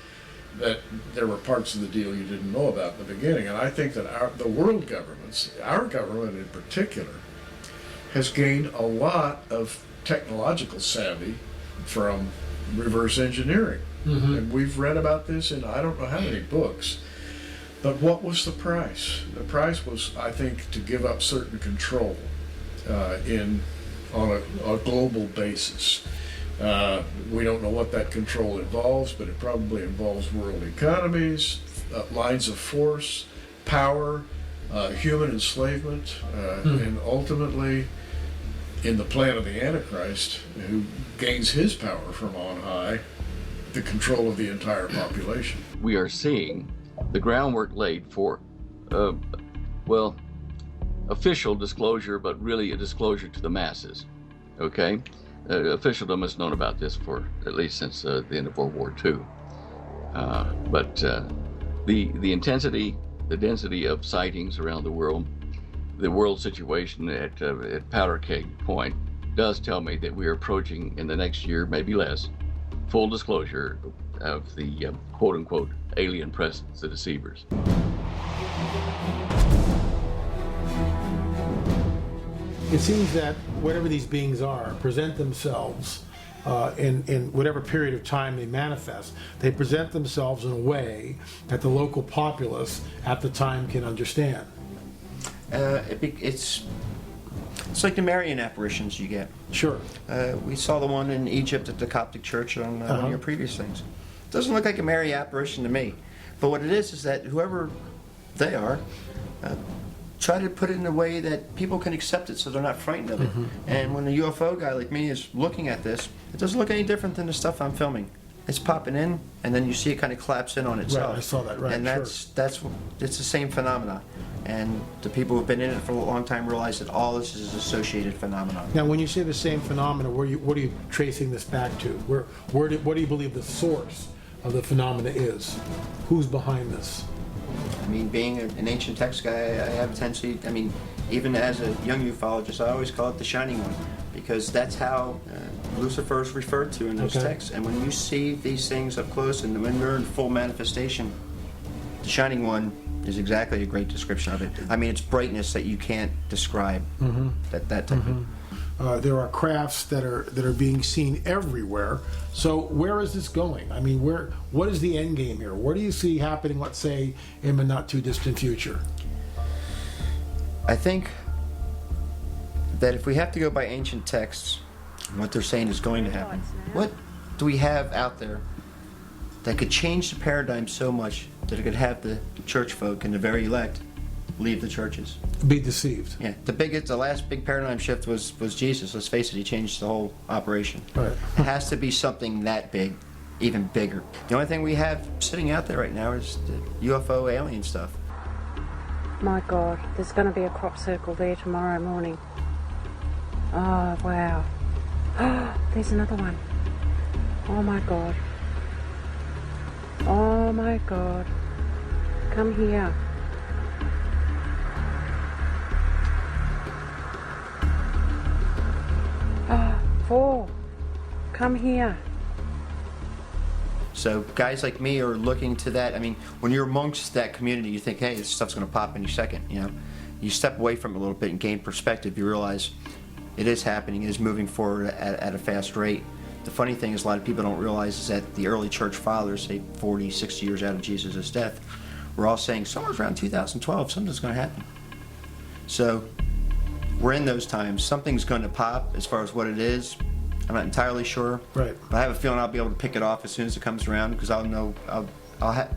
that there were parts of the deal you didn't know about in the beginning. And I think that the world governments, our government in particular, has gained a lot of technological savvy from reverse engineering. And we've read about this in I don't know how many books. But what was the price? The price was, I think, to give up certain control on a global basis. We don't know what that control involves, but it probably involves world economies, lines of force, power, human enslavement, and ultimately, in the plan of the Antichrist, who gains his power from on high, the control of the entire population. We are seeing the groundwork laid for, official disclosure, but really a disclosure to the masses, okay? Officialdom has known about this for at least since the end of World War II. But the intensity, the density of sightings around the world situation at Powder Keg Point does tell me that we are approaching in the next year, maybe less, full disclosure of the quote-unquote alien presence, the deceivers. It seems that whatever these beings are present themselves in whatever period of time they manifest. They present themselves in a way that the local populace at the time can understand. It's like the Marian apparitions you get. Sure. We saw the one in Egypt at the Coptic Church on one of your previous things. It doesn't look like a Marian apparition to me. But what it is that whoever they are, try to put it in a way that people can accept it so they're not frightened of it. And when a UFO guy like me is looking at this, it doesn't look any different than the stuff I'm filming. It's popping in, and then you see it kind of collapse in on itself. Right, I saw that, right, and it's the same phenomenon. And the people who've been in it for a long time realize that all this is associated phenomenon. Now, when you say the same phenomenon, what are you tracing this back to? What do you believe the source of the phenomena is? Who's behind this? I mean, being an ancient text guy, I have a tendency, I mean, even as a young ufologist, I always call it the Shining One, because that's how Lucifer is referred to in those texts. And when you see these things up close and when they're in full manifestation, the Shining One is exactly a great description of it. I mean, it's brightness that you can't describe, that type of... There are crafts that are being seen everywhere. So where is this going? I mean, what is the end game here? What do you see happening, let's say, in the not too distant future? I think that if we have to go by ancient texts, what they're saying is going to happen, what do we have out there that could change the paradigm so much that it could have the church folk and the very elect leave the churches? Be deceived. Yeah, the last big paradigm shift was Jesus. Let's face it, he changed the whole operation. Right. It has to be something that big, even bigger. The only thing we have sitting out there right now is the UFO alien stuff. My God, there's going to be a crop circle there tomorrow morning. Oh, wow. There's another one. Oh, my God. Oh my God. Come here. Ah, 4. Come here. So guys like me are looking to that. I mean, when you're amongst that community, you think, hey, this stuff's going to pop any second. You know, you step away from it a little bit and gain perspective. You realize it is happening. It is moving forward at a fast rate. The funny thing is, a lot of people don't realize is that the early church fathers, say 40, 60 years out of Jesus' death, were all saying somewhere around 2012 something's going to happen. So we're in those times. Something's going to pop. As far as what it is, I'm not entirely sure. Right. But I have a feeling I'll be able to pick it off as soon as it comes around, because I'll know. I'll have.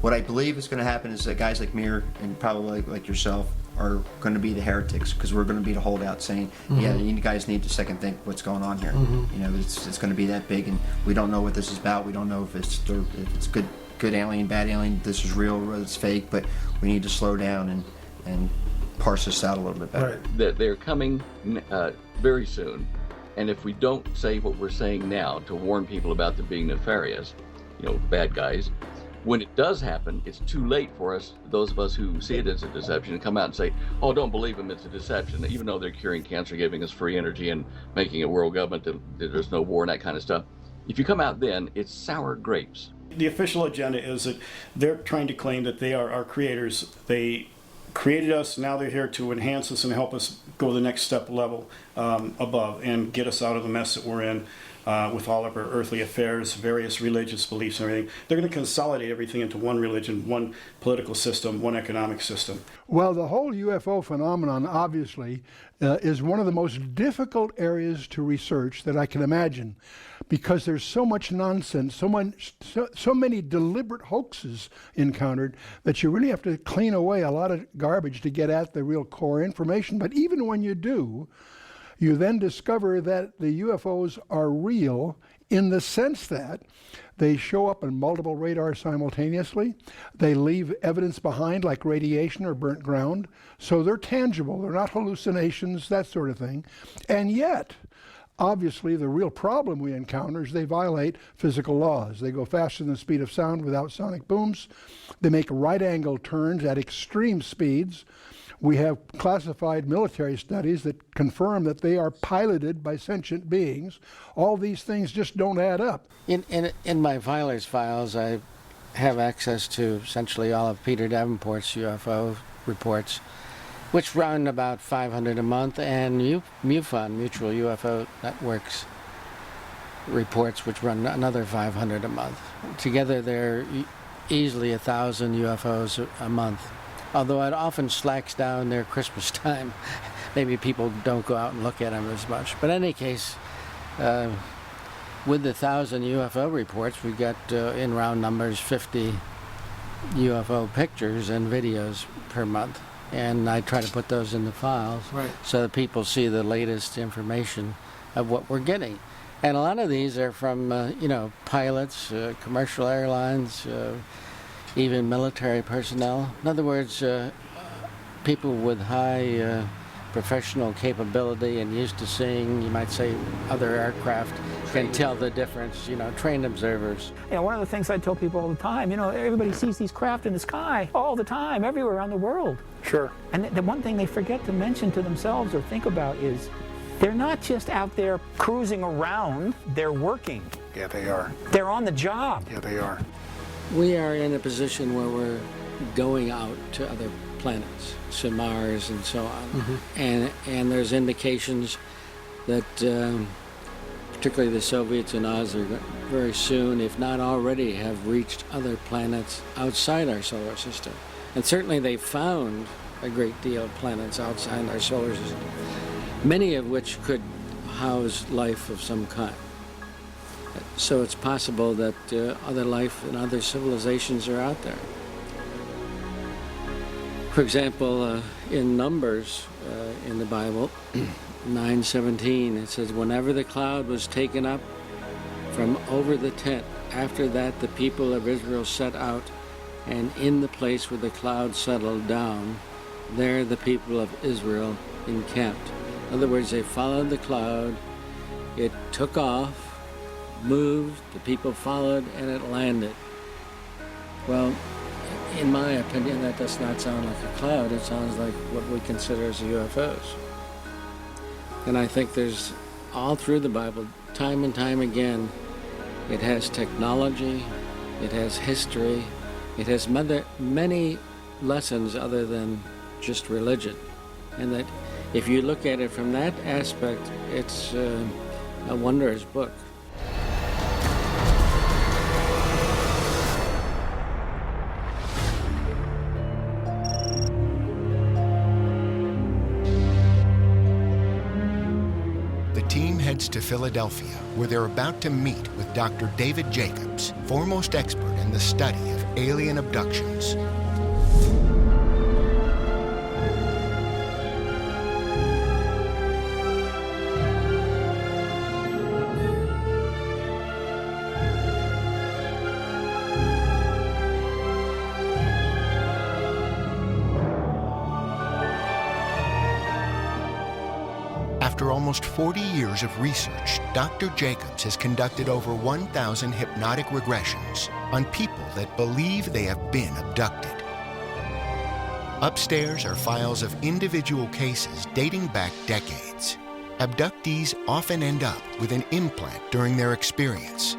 What I believe is going to happen is that guys like me and probably like yourself are going to be the heretics, because we're going to be the holdouts saying, yeah, you guys need to second think what's going on here. You know, it's going to be that big, and we don't know what this is about. We don't know if it's good alien, bad alien, this is real, or it's fake, but we need to slow down and parse this out a little bit better. That they're coming very soon, and if we don't say what we're saying now to warn people about them being nefarious, you know, bad guys, when it does happen, it's too late for us, those of us who see it as a deception, and come out and say, oh, don't believe them, it's a deception, even though they're curing cancer, giving us free energy, and making a world government that there's no war and that kind of stuff. If you come out then, it's sour grapes. The official agenda is that they're trying to claim that they are our creators. They created us, now they're here to enhance us and help us go the next step level above and get us out of the mess that we're in. With all of our earthly affairs, various religious beliefs and everything. They're going to consolidate everything into one religion, one political system, one economic system. Well, the whole UFO phenomenon, obviously, is one of the most difficult areas to research that I can imagine, because there's so much nonsense, so many deliberate hoaxes encountered, that you really have to clean away a lot of garbage to get at the real core information. But even when you do, you then discover that the UFOs are real in the sense that they show up on multiple radars simultaneously. They leave evidence behind like radiation or burnt ground. So they're tangible. They're not hallucinations, that sort of thing. And yet, obviously, the real problem we encounter is they violate physical laws. They go faster than the speed of sound without sonic booms. They make right-angle turns at extreme speeds. We have classified military studies that confirm that they are piloted by sentient beings. All these things just don't add up. In my filer's files, I have access to essentially all of Peter Davenport's UFO reports, which run about 500 a month, and MUFON, Mutual UFO Networks reports, which run another 500 a month. Together, they're easily 1,000 UFOs a month. Although it often slacks down near Christmas time. Maybe people don't go out and look at them as much. But in any case, with the 1,000 UFO reports, we got, in round numbers, 50 UFO pictures and videos per month. And I try to put those in the files so that people see the latest information of what we're getting. And a lot of these are from, pilots, commercial airlines, even military personnel. In other words, people with high professional capability and used to seeing, you might say, other aircraft can tell the difference, trained observers. One of the things I tell people all the time, everybody sees these craft in the sky all the time, everywhere around the world. Sure. And the one thing they forget to mention to themselves or think about is they're not just out there cruising around, they're working. Yeah, they are. They're on the job. Yeah, they are. We are in a position where we're going out to other planets, to Mars and so on. And there's indications that particularly the Soviets and us are very soon, if not already, have reached other planets outside our solar system. And certainly they've found a great deal of planets outside our solar system, many of which could house life of some kind. So it's possible that other life and other civilizations are out there. For example, in Numbers in the Bible, 9:17, it says, whenever the cloud was taken up from over the tent, after that the people of Israel set out, and in the place where the cloud settled down, there the people of Israel encamped. In other words, they followed the cloud, it took off, moved, the people followed, and it landed. Well, in my opinion, that does not sound like a cloud. It sounds like what we consider as UFOs. And I think there's, all through the Bible, time and time again, it has technology, it has history, it has many lessons other than just religion. And that if you look at it from that aspect, it's a wondrous book. The team heads to Philadelphia, where they're about to meet with Dr. David Jacobs, foremost expert in the study of alien abductions. After almost 40 years of research, Dr. Jacobs has conducted over 1,000 hypnotic regressions on people that believe they have been abducted. Upstairs are files of individual cases dating back decades. Abductees often end up with an implant during their experience.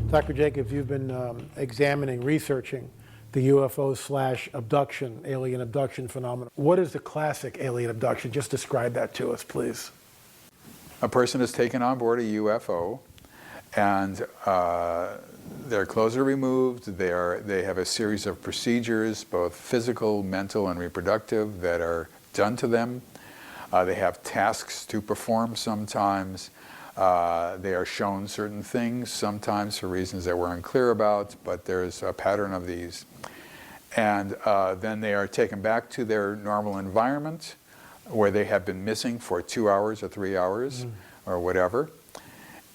Dr. Jacobs, you've been examining, researching the UFO/abduction, alien abduction phenomenon. What is the classic alien abduction? Just describe that to us, please. A person is taken on board a UFO, and their clothes are removed. They have a series of procedures, both physical, mental, and reproductive, that are done to them. They have tasks to perform sometimes. They are shown certain things, sometimes for reasons that we're unclear about, but there's a pattern of these. And then they are taken back to their normal environment, where they have been missing for 2 hours or 3 hours or whatever.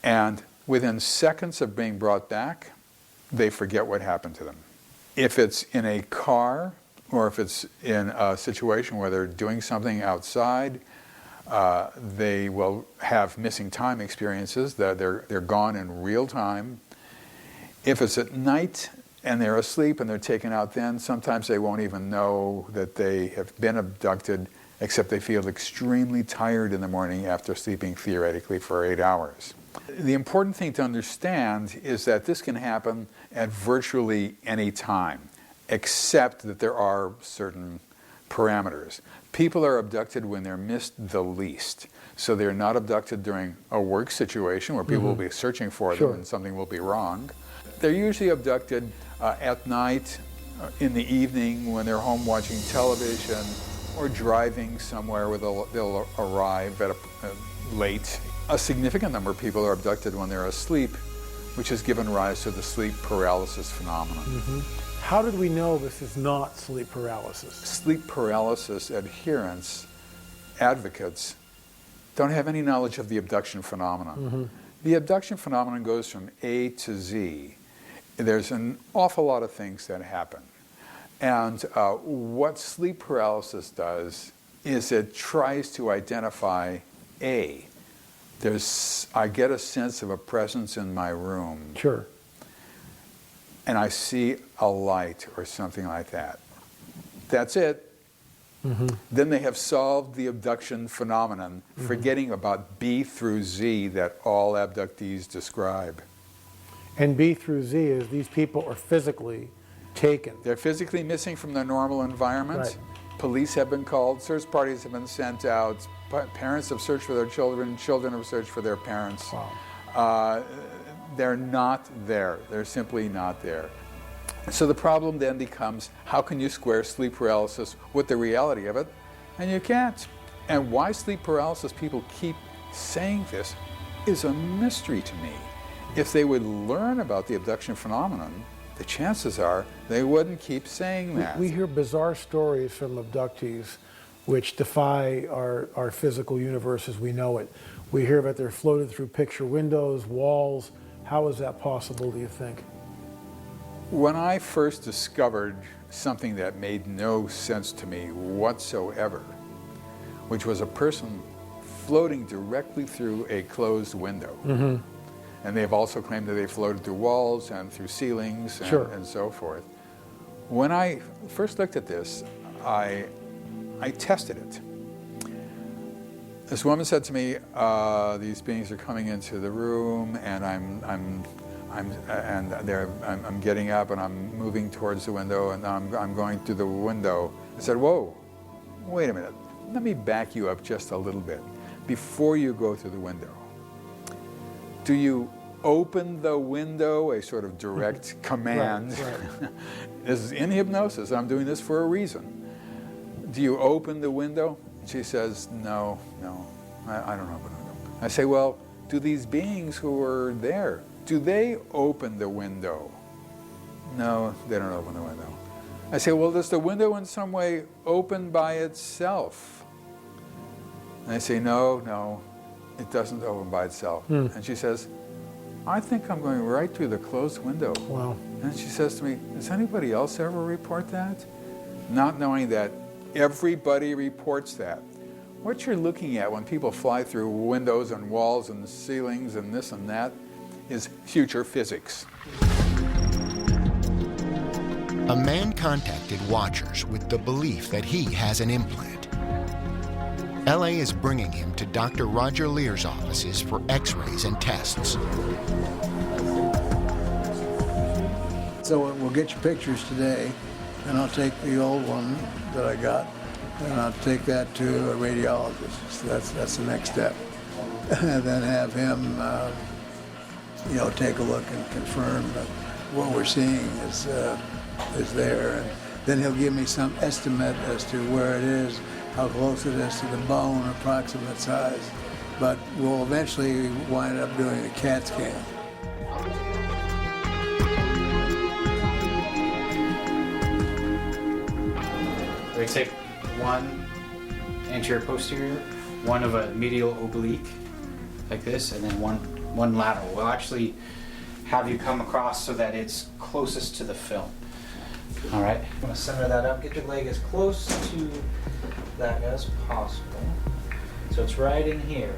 And within seconds of being brought back, they forget what happened to them. If it's in a car, or if it's in a situation where they're doing something outside, they will have missing time experiences, that they're gone in real time. If it's at night and they're asleep and they're taken out then, sometimes they won't even know that they have been abducted, except they feel extremely tired in the morning after sleeping theoretically for 8 hours. The important thing to understand is that this can happen at virtually any time, except that there are certain parameters. People are abducted when they're missed the least. So they're not abducted during a work situation where people will be searching for them and something will be wrong. They're usually abducted at night, in the evening, when they're home watching television, or driving somewhere where they'll arrive at late. A significant number of people are abducted when they're asleep, which has given rise to the sleep paralysis phenomenon. How did we know this is not sleep paralysis? Sleep paralysis adherents, advocates, don't have any knowledge of the abduction phenomenon. The abduction phenomenon goes from A to Z. There's an awful lot of things that happen. And what sleep paralysis does is it tries to identify A. I get a sense of a presence in my room. And I see a light or something like that. That's it. Then they have solved the abduction phenomenon, forgetting about B through Z that all abductees describe. And B through Z is these people are physically taken. They're physically missing from their normal environment. Police have been called, search parties have been sent out, parents have searched for their children, children have searched for their parents. They're not there. They're simply not there. So the problem then becomes, how can you square sleep paralysis with the reality of it? And you can't. And why sleep paralysis people keep saying this is a mystery to me. If they would learn about the abduction phenomenon, the chances are they wouldn't keep saying that. We hear bizarre stories from abductees which defy our physical universe as we know it. We hear that they're floated through picture windows, walls. How is that possible, do you think? When I first discovered something that made no sense to me whatsoever, which was a person floating directly through a closed window. Mm-hmm. And they've also claimed that they floated through walls and through ceilings and, Sure. and so forth. When I first looked at this, I tested it. This woman said to me, "These beings are coming into the room, and I'm getting up and I'm moving towards the window, and I'm going through the window." I said, "Whoa, wait a minute. Let me back you up just a little bit. Before you go through the window, do you open the window?" A sort of direct command. Right. This is in hypnosis. I'm doing this for a reason. "Do you open the window?" She says, no, I don't open the window. I say, "Well, do these beings who are there, do they open the window?" "No, they don't open the window." I say, "Well, does the window in some way open by itself?" And they say, no, it doesn't open by itself. And she says, "I think I'm going right through the closed window." Wow. And she says to me, "Does anybody else ever report that?" Not knowing that everybody reports that. What you're looking at when people fly through windows and walls and ceilings and this and that is future physics. A man contacted watchers with the belief that he has an implant. LA is bringing him to Dr. Roger Lear's offices for x-rays and tests. So we'll get your pictures today, and I'll take the old one that I got, and I'll take that to a radiologist. So that's the next step. And then have him, take a look and confirm that what we're seeing is there. And then he'll give me some estimate as to where it is, how close it is to the bone, approximate size. But we'll eventually wind up doing a CAT scan. We take one anterior posterior, one of a medial oblique, like this, and then one lateral. We'll actually have you come across so that it's closest to the film. All right? I'm gonna center that up, get your leg as close to that as possible. So it's right in here.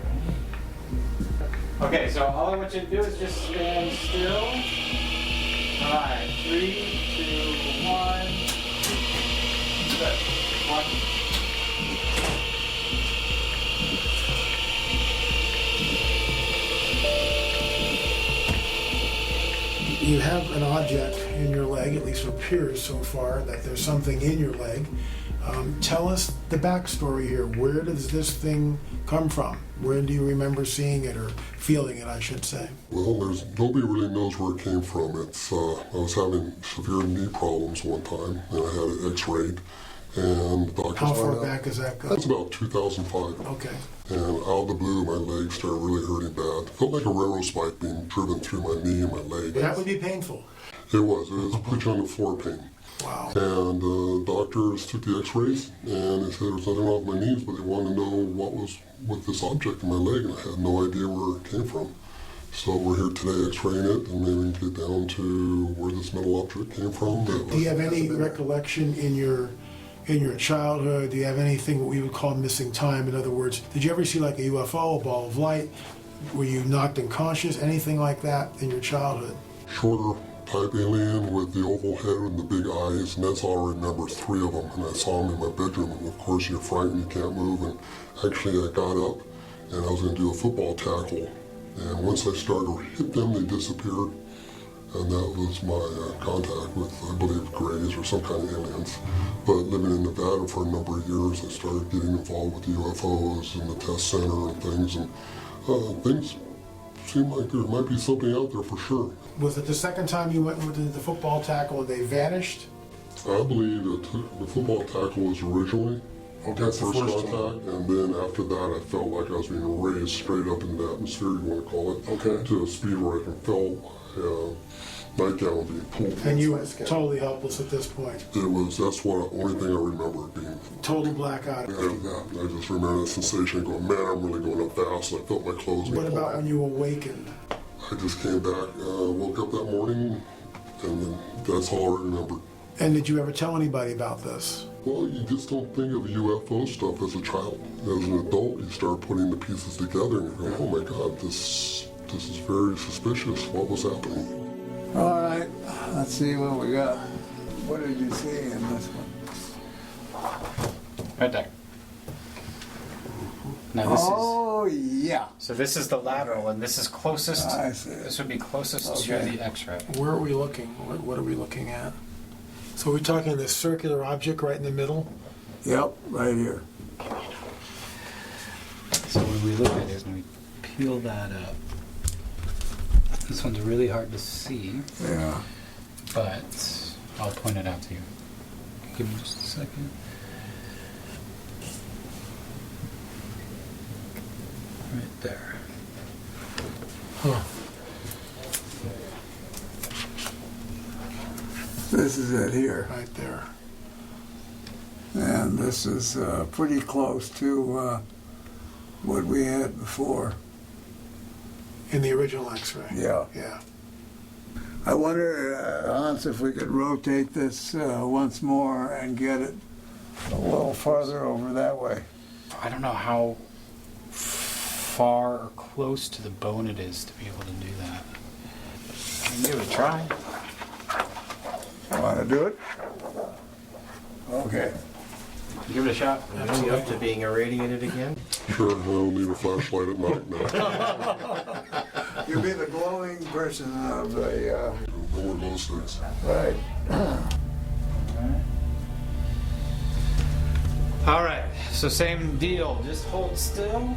Okay, so all I want you to do is just stand still. All right, 3, 2, 1. Good. 1. You have an object in your leg, at least it appears so far that there's something in your leg. Tell us the backstory here. Where does this thing come from? When do you remember seeing it, or feeling it, I should say? Well, nobody really knows where it came from. It's I was having severe knee problems one time, and I had it x-rayed, and the doctors How far found out- back is that go? That's about 2005. Okay. And out of the blue, my legs started really hurting bad. Felt like a railroad spike being driven through my knee and my leg. That would be painful. It was put you on the floor pain. Wow. And doctors took the x-rays, and they said there was nothing wrong with my knees, but they wanted to know what was with this object in my leg, and I had no idea where it came from. So we're here today x-raying it, and maybe we can get down to where this metal object came from. Do you have any recollection in your childhood? Do you have anything what we would call missing time? In other words, did you ever see like a UFO, a ball of light? Were you knocked unconscious? Anything like that in your childhood? Shorter type alien with the oval head and the big eyes, and that's all I remember, 3 of them. And I saw them in my bedroom, and of course you're frightened, you can't move. And actually I got up, and I was going to do a football tackle. And once I started to hit them, they disappeared. And that was my contact with, I believe, Greys or some kind of aliens. But living in Nevada for a number of years, I started getting involved with the UFOs and the test center and things. And things seemed like there might be something out there for sure. Was it the second time you went with the football tackle and they vanished? I believe that the football tackle was originally That's the first contact, and then after that I felt like I was being raised straight up into the atmosphere, you want to call it, Okay. to a speed where I can feel nightgown being pulled. And you were totally helpless at this point. That's the only thing I remember being. Total blackout. And I just remember that sensation and going, man, I'm really going up fast. And I felt my clothes. What about when you awakened? I just came back, woke up that morning, and then that's all I remember. And did you ever tell anybody about this? Well, you just don't think of UFO stuff as a child. As an adult, you start putting the pieces together and you go, oh my God, this is very suspicious. What was happening? All right, let's see what we got. What did you see in this one? Right there. Now this yeah. So this is the lateral, and this is closest. I see. This would be closest to the X-ray. Where are we looking? What are we looking at? So we're talking this circular object right in the middle? Yep, right here. So when we look at it, when we peel that up, this one's really hard to see. Yeah. But I'll point it out to you. Give me just a second. Right there. Huh. This is it here. Right there. And this is pretty close to what we had before. In the original X-ray? Yeah. Yeah. I wonder, Hans, if we could rotate this once more and get it a little farther over that way. I don't know how far or close to the bone it is to be able to do that. I can give it a try. Want to do it? Okay. Give it a shot. Are you up to being irradiated again? Sure, I don't need a flashlight at night now. You'll be the glowing person of the... No more glow sticks. Right. All right, so same deal. Just hold still.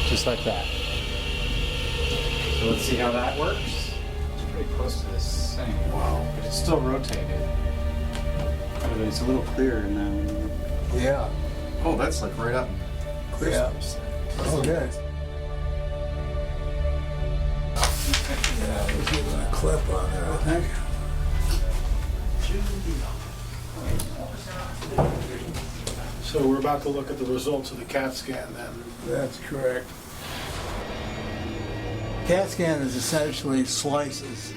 Just like that. So let's see how that works. It's pretty close to the same. Wow. But it's still rotated. But it's a little clearer now. Yeah. Oh, that's like right up. Yeah. Okay. Yeah, there's even a clip on there, I think. So we're about to look at the results of the CAT scan then. That's correct. CAT scan is essentially slices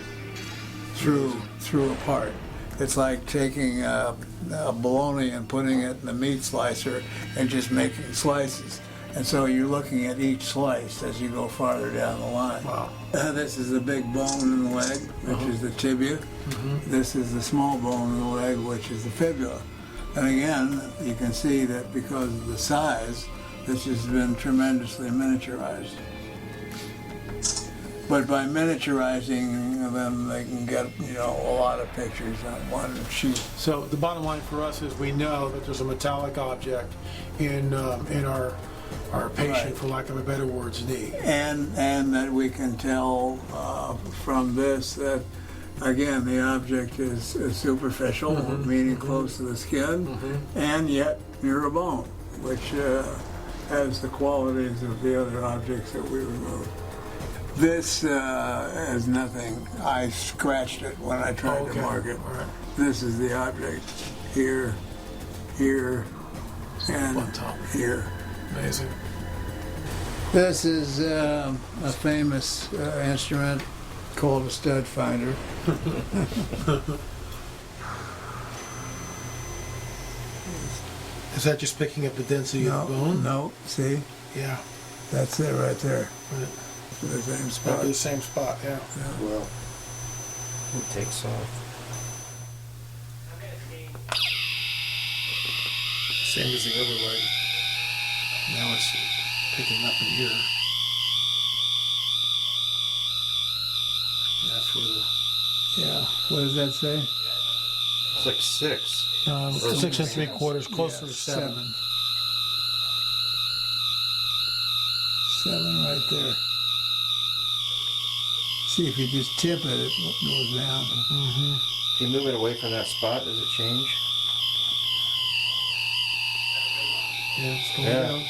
through a part. It's like taking a bologna and putting it in a meat slicer and just making slices. And so you're looking at each slice as you go farther down the line. Wow. This is the big bone in the leg, which is the tibia. This is the small bone in the leg, which is the fibula. And again, you can see that because of the size, this has been tremendously miniaturized. But by miniaturizing them, they can get, a lot of pictures on one sheet. So the bottom line for us is we know that there's a metallic object in our patient, Right. for lack of a better words, knee. And that we can tell from this that, again, the object is superficial, meaning close to the skin, and yet near a bone, which has the qualities of the other objects that we removed. This has nothing. I scratched it when I tried to mark it. Right. This is the object. Here, here, and on top. here. Amazing. This is a famous instrument called a stud finder. Is that just picking up the density of the bone? No, see? Yeah. That's it right there. Right. The same Right spot. to the same spot, yeah. Well, it takes off. Same as the other leg. Now it's picking up in here. That's where the... Yeah. What does that say? It's like 6. 6 3/4, closer to 7. 7 right there. See, if you just tip it, it goes down. If you move it away from that spot, does it change? Yeah, it's going Yeah. down.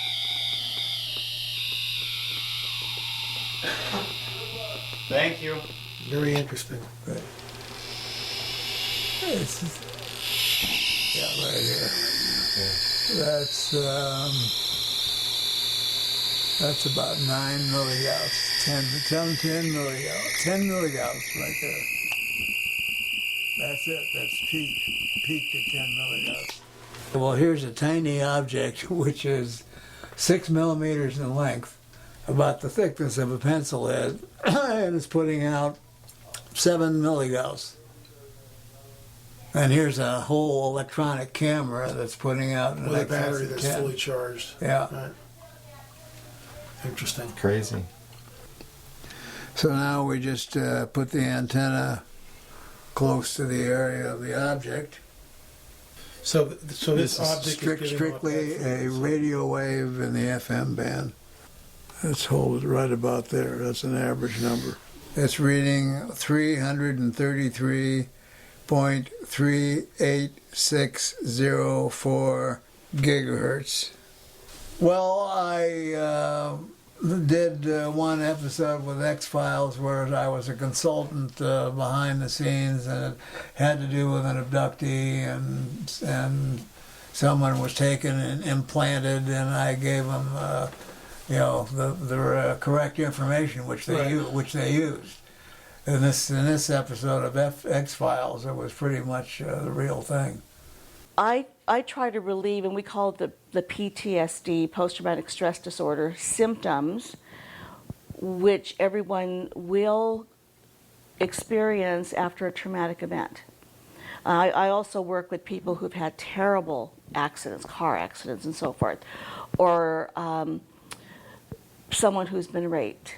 Thank you. Very interesting. Right. This is, yeah, right here. That's about 9 milligauss, 10 milligauss, 10 milligauss right there. That's it. That's peaked at 10 milligauss. Well, here's a tiny object which is 6 millimeters in length, about the thickness of a pencil head, and it's putting out 7 milligauss. And here's a whole electronic camera that's putting out an With a battery that's 10. fully charged. Yeah. Right. Interesting. Crazy. So now we just put the antenna close to the area of the object. So this object is strictly a radio wave in the FM band. Let's hold it right about there. That's an average number. It's reading 333.38604 gigahertz. Well, I did one episode with X-Files where I was a consultant behind the scenes, and it had to do with an abductee, and someone was taken and implanted, and I gave them the correct information which they used. In this episode of X-Files, it was pretty much the real thing. I try to relieve, and we call it the PTSD, post-traumatic stress disorder, symptoms, which everyone will experience after a traumatic event. I also work with people who've had terrible accidents, car accidents and so forth, or someone who's been raped,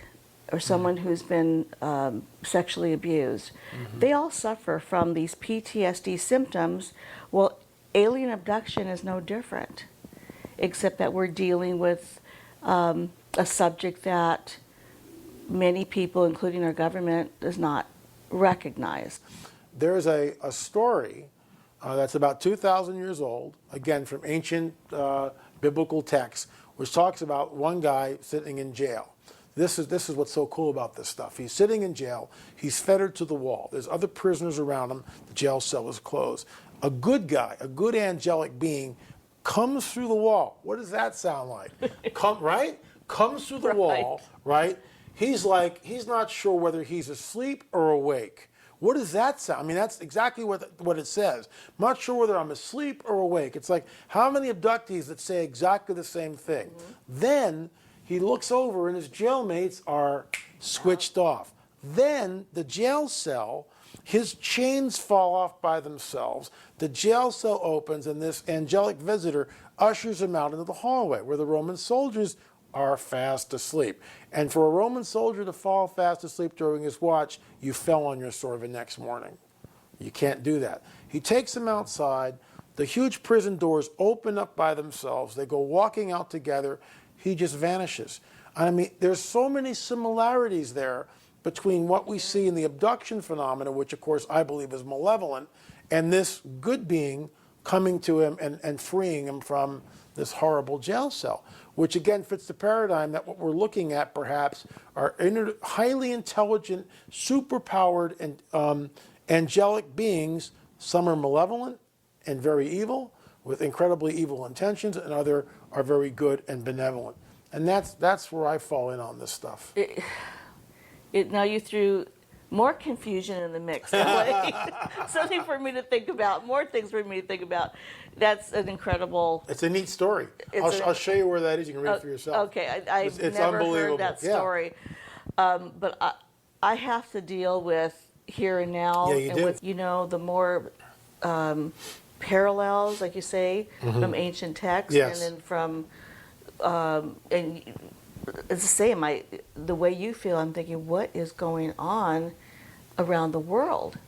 or someone who's been sexually abused. They all suffer from these PTSD symptoms. Well, alien abduction is no different, except that we're dealing with a subject that many people, including our government, does not recognize. There's a story that's about 2,000 years old, again from ancient biblical texts, which talks about one guy sitting in jail. This is what's so cool about this stuff. He's sitting in jail. He's fettered to the wall. There's other prisoners around him. The jail cell is closed. A good guy, a good angelic being, comes through the wall. What does that sound like? Right? Comes through the wall, right? He's not sure whether he's asleep or awake. What does that sound? I mean, that's exactly what it says. I'm not sure whether I'm asleep or awake. It's like, how many abductees that say exactly the same thing? Then he looks over and his jailmates are switched off. Then the jail cell, his chains fall off by themselves. The jail cell opens and this angelic visitor ushers him out into the hallway where the Roman soldiers are fast asleep. And for a Roman soldier to fall fast asleep during his watch, you fell on your sword the next morning. You can't do that. He takes him outside. The huge prison doors open up by themselves. They go walking out together. He just vanishes. I mean, there's so many similarities there between what we see in the abduction phenomena, which of course I believe is malevolent, and this good being coming to him and freeing him from this horrible jail cell, which again fits the paradigm that what we're looking at perhaps are highly intelligent, superpowered, and angelic beings. Some are malevolent and very evil, with incredibly evil intentions, and other are very good and benevolent. And that's where I fall in on this stuff. Now you threw more confusion in the mix. Something for me to think about, more things for me to think about. That's an incredible... It's a neat story. I'll show you where that is. You can read it for yourself. Okay, I've never heard that story. Yeah. But I have to deal with here and now. Yeah, you and do. With, the more parallels, like you say, from ancient texts, Yes. and then from... and it's the same. The way you feel, I'm thinking, what is going on around the world?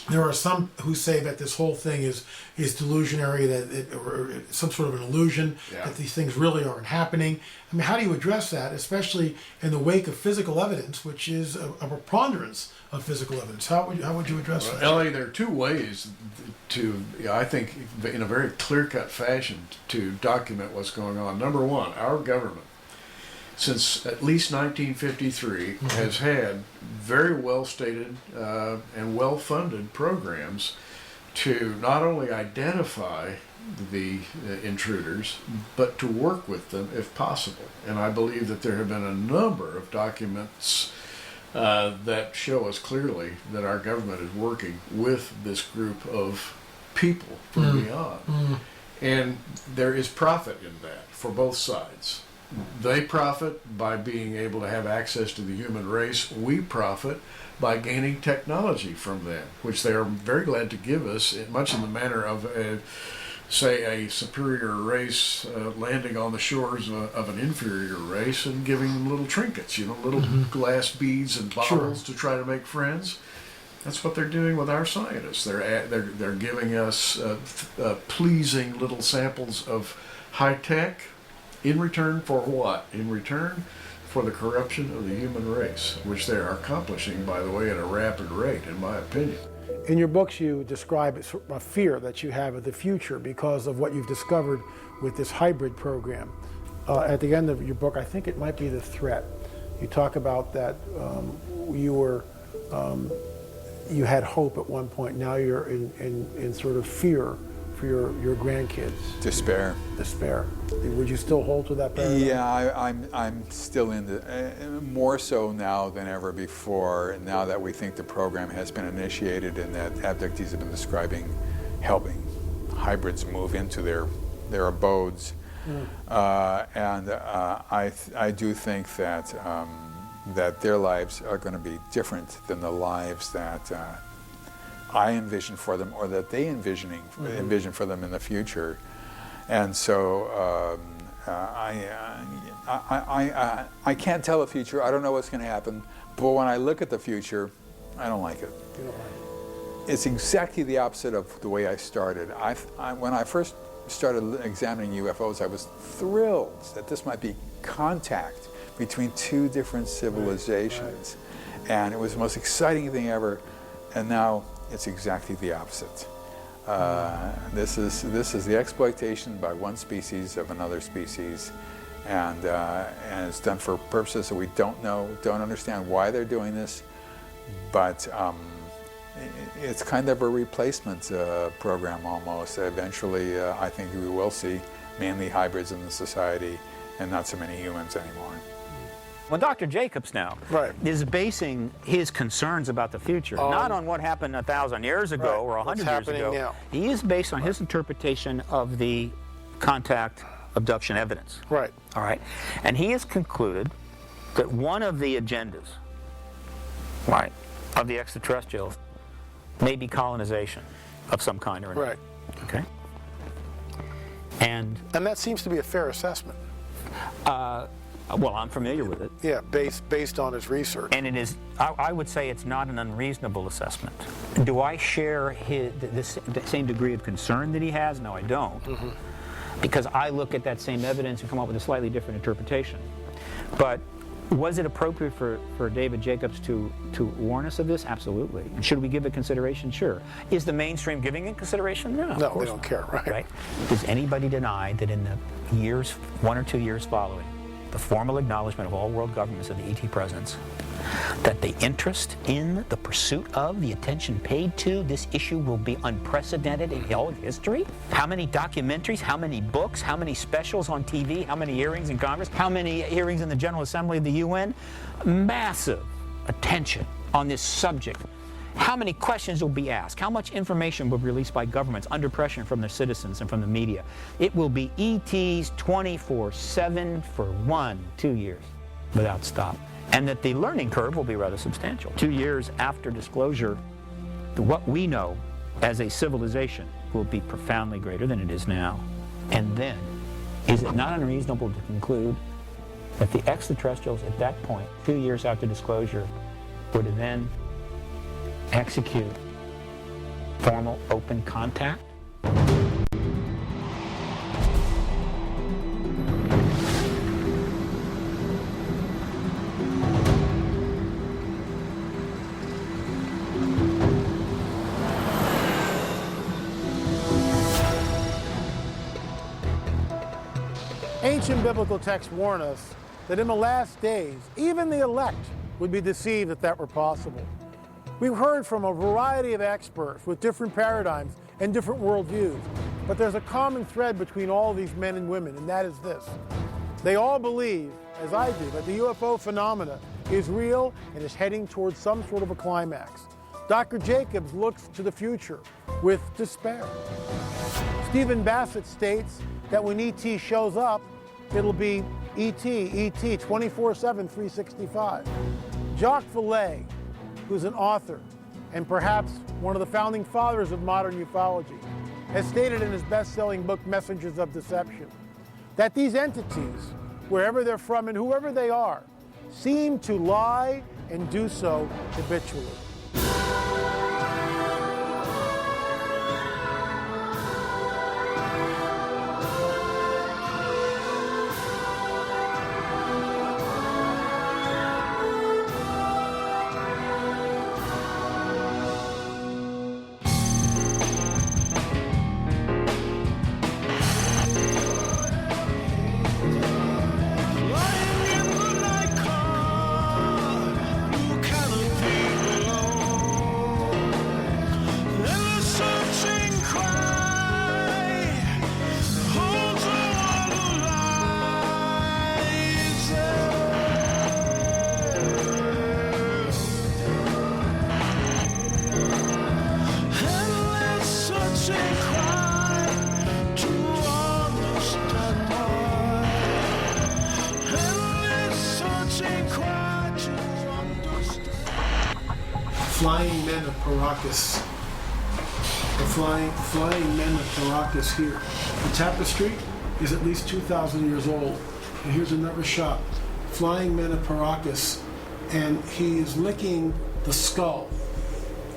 There are some who say that this whole thing is delusionary, or some sort of an illusion, that these things really aren't happening. I mean, how do you address that, especially in the wake of physical evidence, which is a preponderance of physical evidence? How would you address that? Ellie, there are two ways to, I think, in a very clear-cut fashion, to document what's going on. Number one, our government since at least 1953, has had very well stated and well funded programs to not only identify the intruders, but to work with them if possible. And I believe that there have been a number of documents that show us clearly that our government is working with this group of people from beyond. And there is profit in that for both sides. They profit by being able to have access to the human race. We profit by gaining technology from them, which they are very glad to give us, much in the manner of, say, a superior race landing on the shores of an inferior race and giving them little trinkets, little glass beads and bottles to try to make friends. That's what they're doing with our scientists. They're giving us pleasing little samples of high tech. In return for what? In return for the corruption of the human race, which they are accomplishing, by the way, at a rapid rate, in my opinion. In your books, you describe a fear that you have of the future because of what you've discovered with this hybrid program. At the end of your book, I think it might be The Threat. You talk about that you had hope at one point. Now you're in sort of fear for your grandkids. Despair. Would you still hold to that paradigm? Yeah, I'm still in the, more so now than ever before, now that we think the program has been initiated and that abductees have been describing helping hybrids move into their abodes. And I do think that that their lives are going to be different than the lives that I envision for them, or that they envision for them in the future. And so I can't tell the future. I don't know what's going to happen. But when I look at the future, I don't like it. You don't like it. It's exactly the opposite of the way I started. When I first started examining UFOs, I was thrilled that this might be contact between two different civilizations. And it was the most exciting thing ever. And now it's exactly the opposite. This is the exploitation by one species of another species, and it's done for purposes that we don't know, don't understand why they're doing this, but it's kind of a replacement program almost. Eventually, I think we will see mainly hybrids in the society and not so many humans anymore. Well, Dr. Jacobs now is basing his concerns about the future not on what happened 1,000 years ago or 100 years ago. Now. He is based on his interpretation of the contact abduction evidence. Right. All right. And he has concluded that one of the agendas, of the extraterrestrials may be colonization of some kind or another. Right. Okay. And that seems to be a fair assessment. Well, I'm familiar with it. Yeah, based on his research. And it is, I would say it's not an unreasonable assessment. Do I share the same degree of concern that he has? No, I don't. Because I look at that same evidence and come up with a slightly different interpretation. But was it appropriate for David Jacobs to warn us of this? Absolutely. And should we give it consideration? Sure. Is the mainstream giving it consideration? No, No, they don't care, right? Does anybody deny that in the years, 1 or 2 years following the formal acknowledgement of all world governments of the ET presence, that the interest in, the pursuit of, the attention paid to this issue will be unprecedented in all of history? How many documentaries, how many books, how many specials on TV, how many hearings in Congress, how many hearings in the General Assembly of the UN? Massive attention on this subject. How many questions will be asked? How much information will be released by governments under pressure from their citizens and from the media? It will be ETs 24/7 for 1-2 years without stop. And that the learning curve will be rather substantial. 2 years after disclosure, what we know as a civilization will be profoundly greater than it is now. And then, is it not unreasonable to conclude that the extraterrestrials at that point, 2 years after disclosure, would then execute formal open contact? Ancient biblical texts warn us that in the last days, even the elect would be deceived if that were possible. We've heard from a variety of experts with different paradigms and different worldviews, but there's a common thread between all these men and women, and that is this. They all believe, as I do, that the UFO phenomena is real and is heading towards some sort of a climax. Dr. Jacobs looks to the future with despair. Stephen Bassett states that when ET shows up, it'll be ET 24/7, 365. Jacques Vallée, who's an author and perhaps one of the founding fathers of modern ufology, has stated in his best-selling book, Messengers of Deception, that these entities, wherever they're from and whoever they are, seem to lie and do so habitually. Flying men of Paracas. The flying men of Paracas here. The tapestry is at least 2,000 years old. And here's another shot. Flying men of Paracas, and he is licking the skull,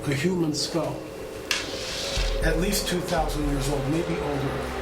a human skull. At least 2,000 years old, maybe older.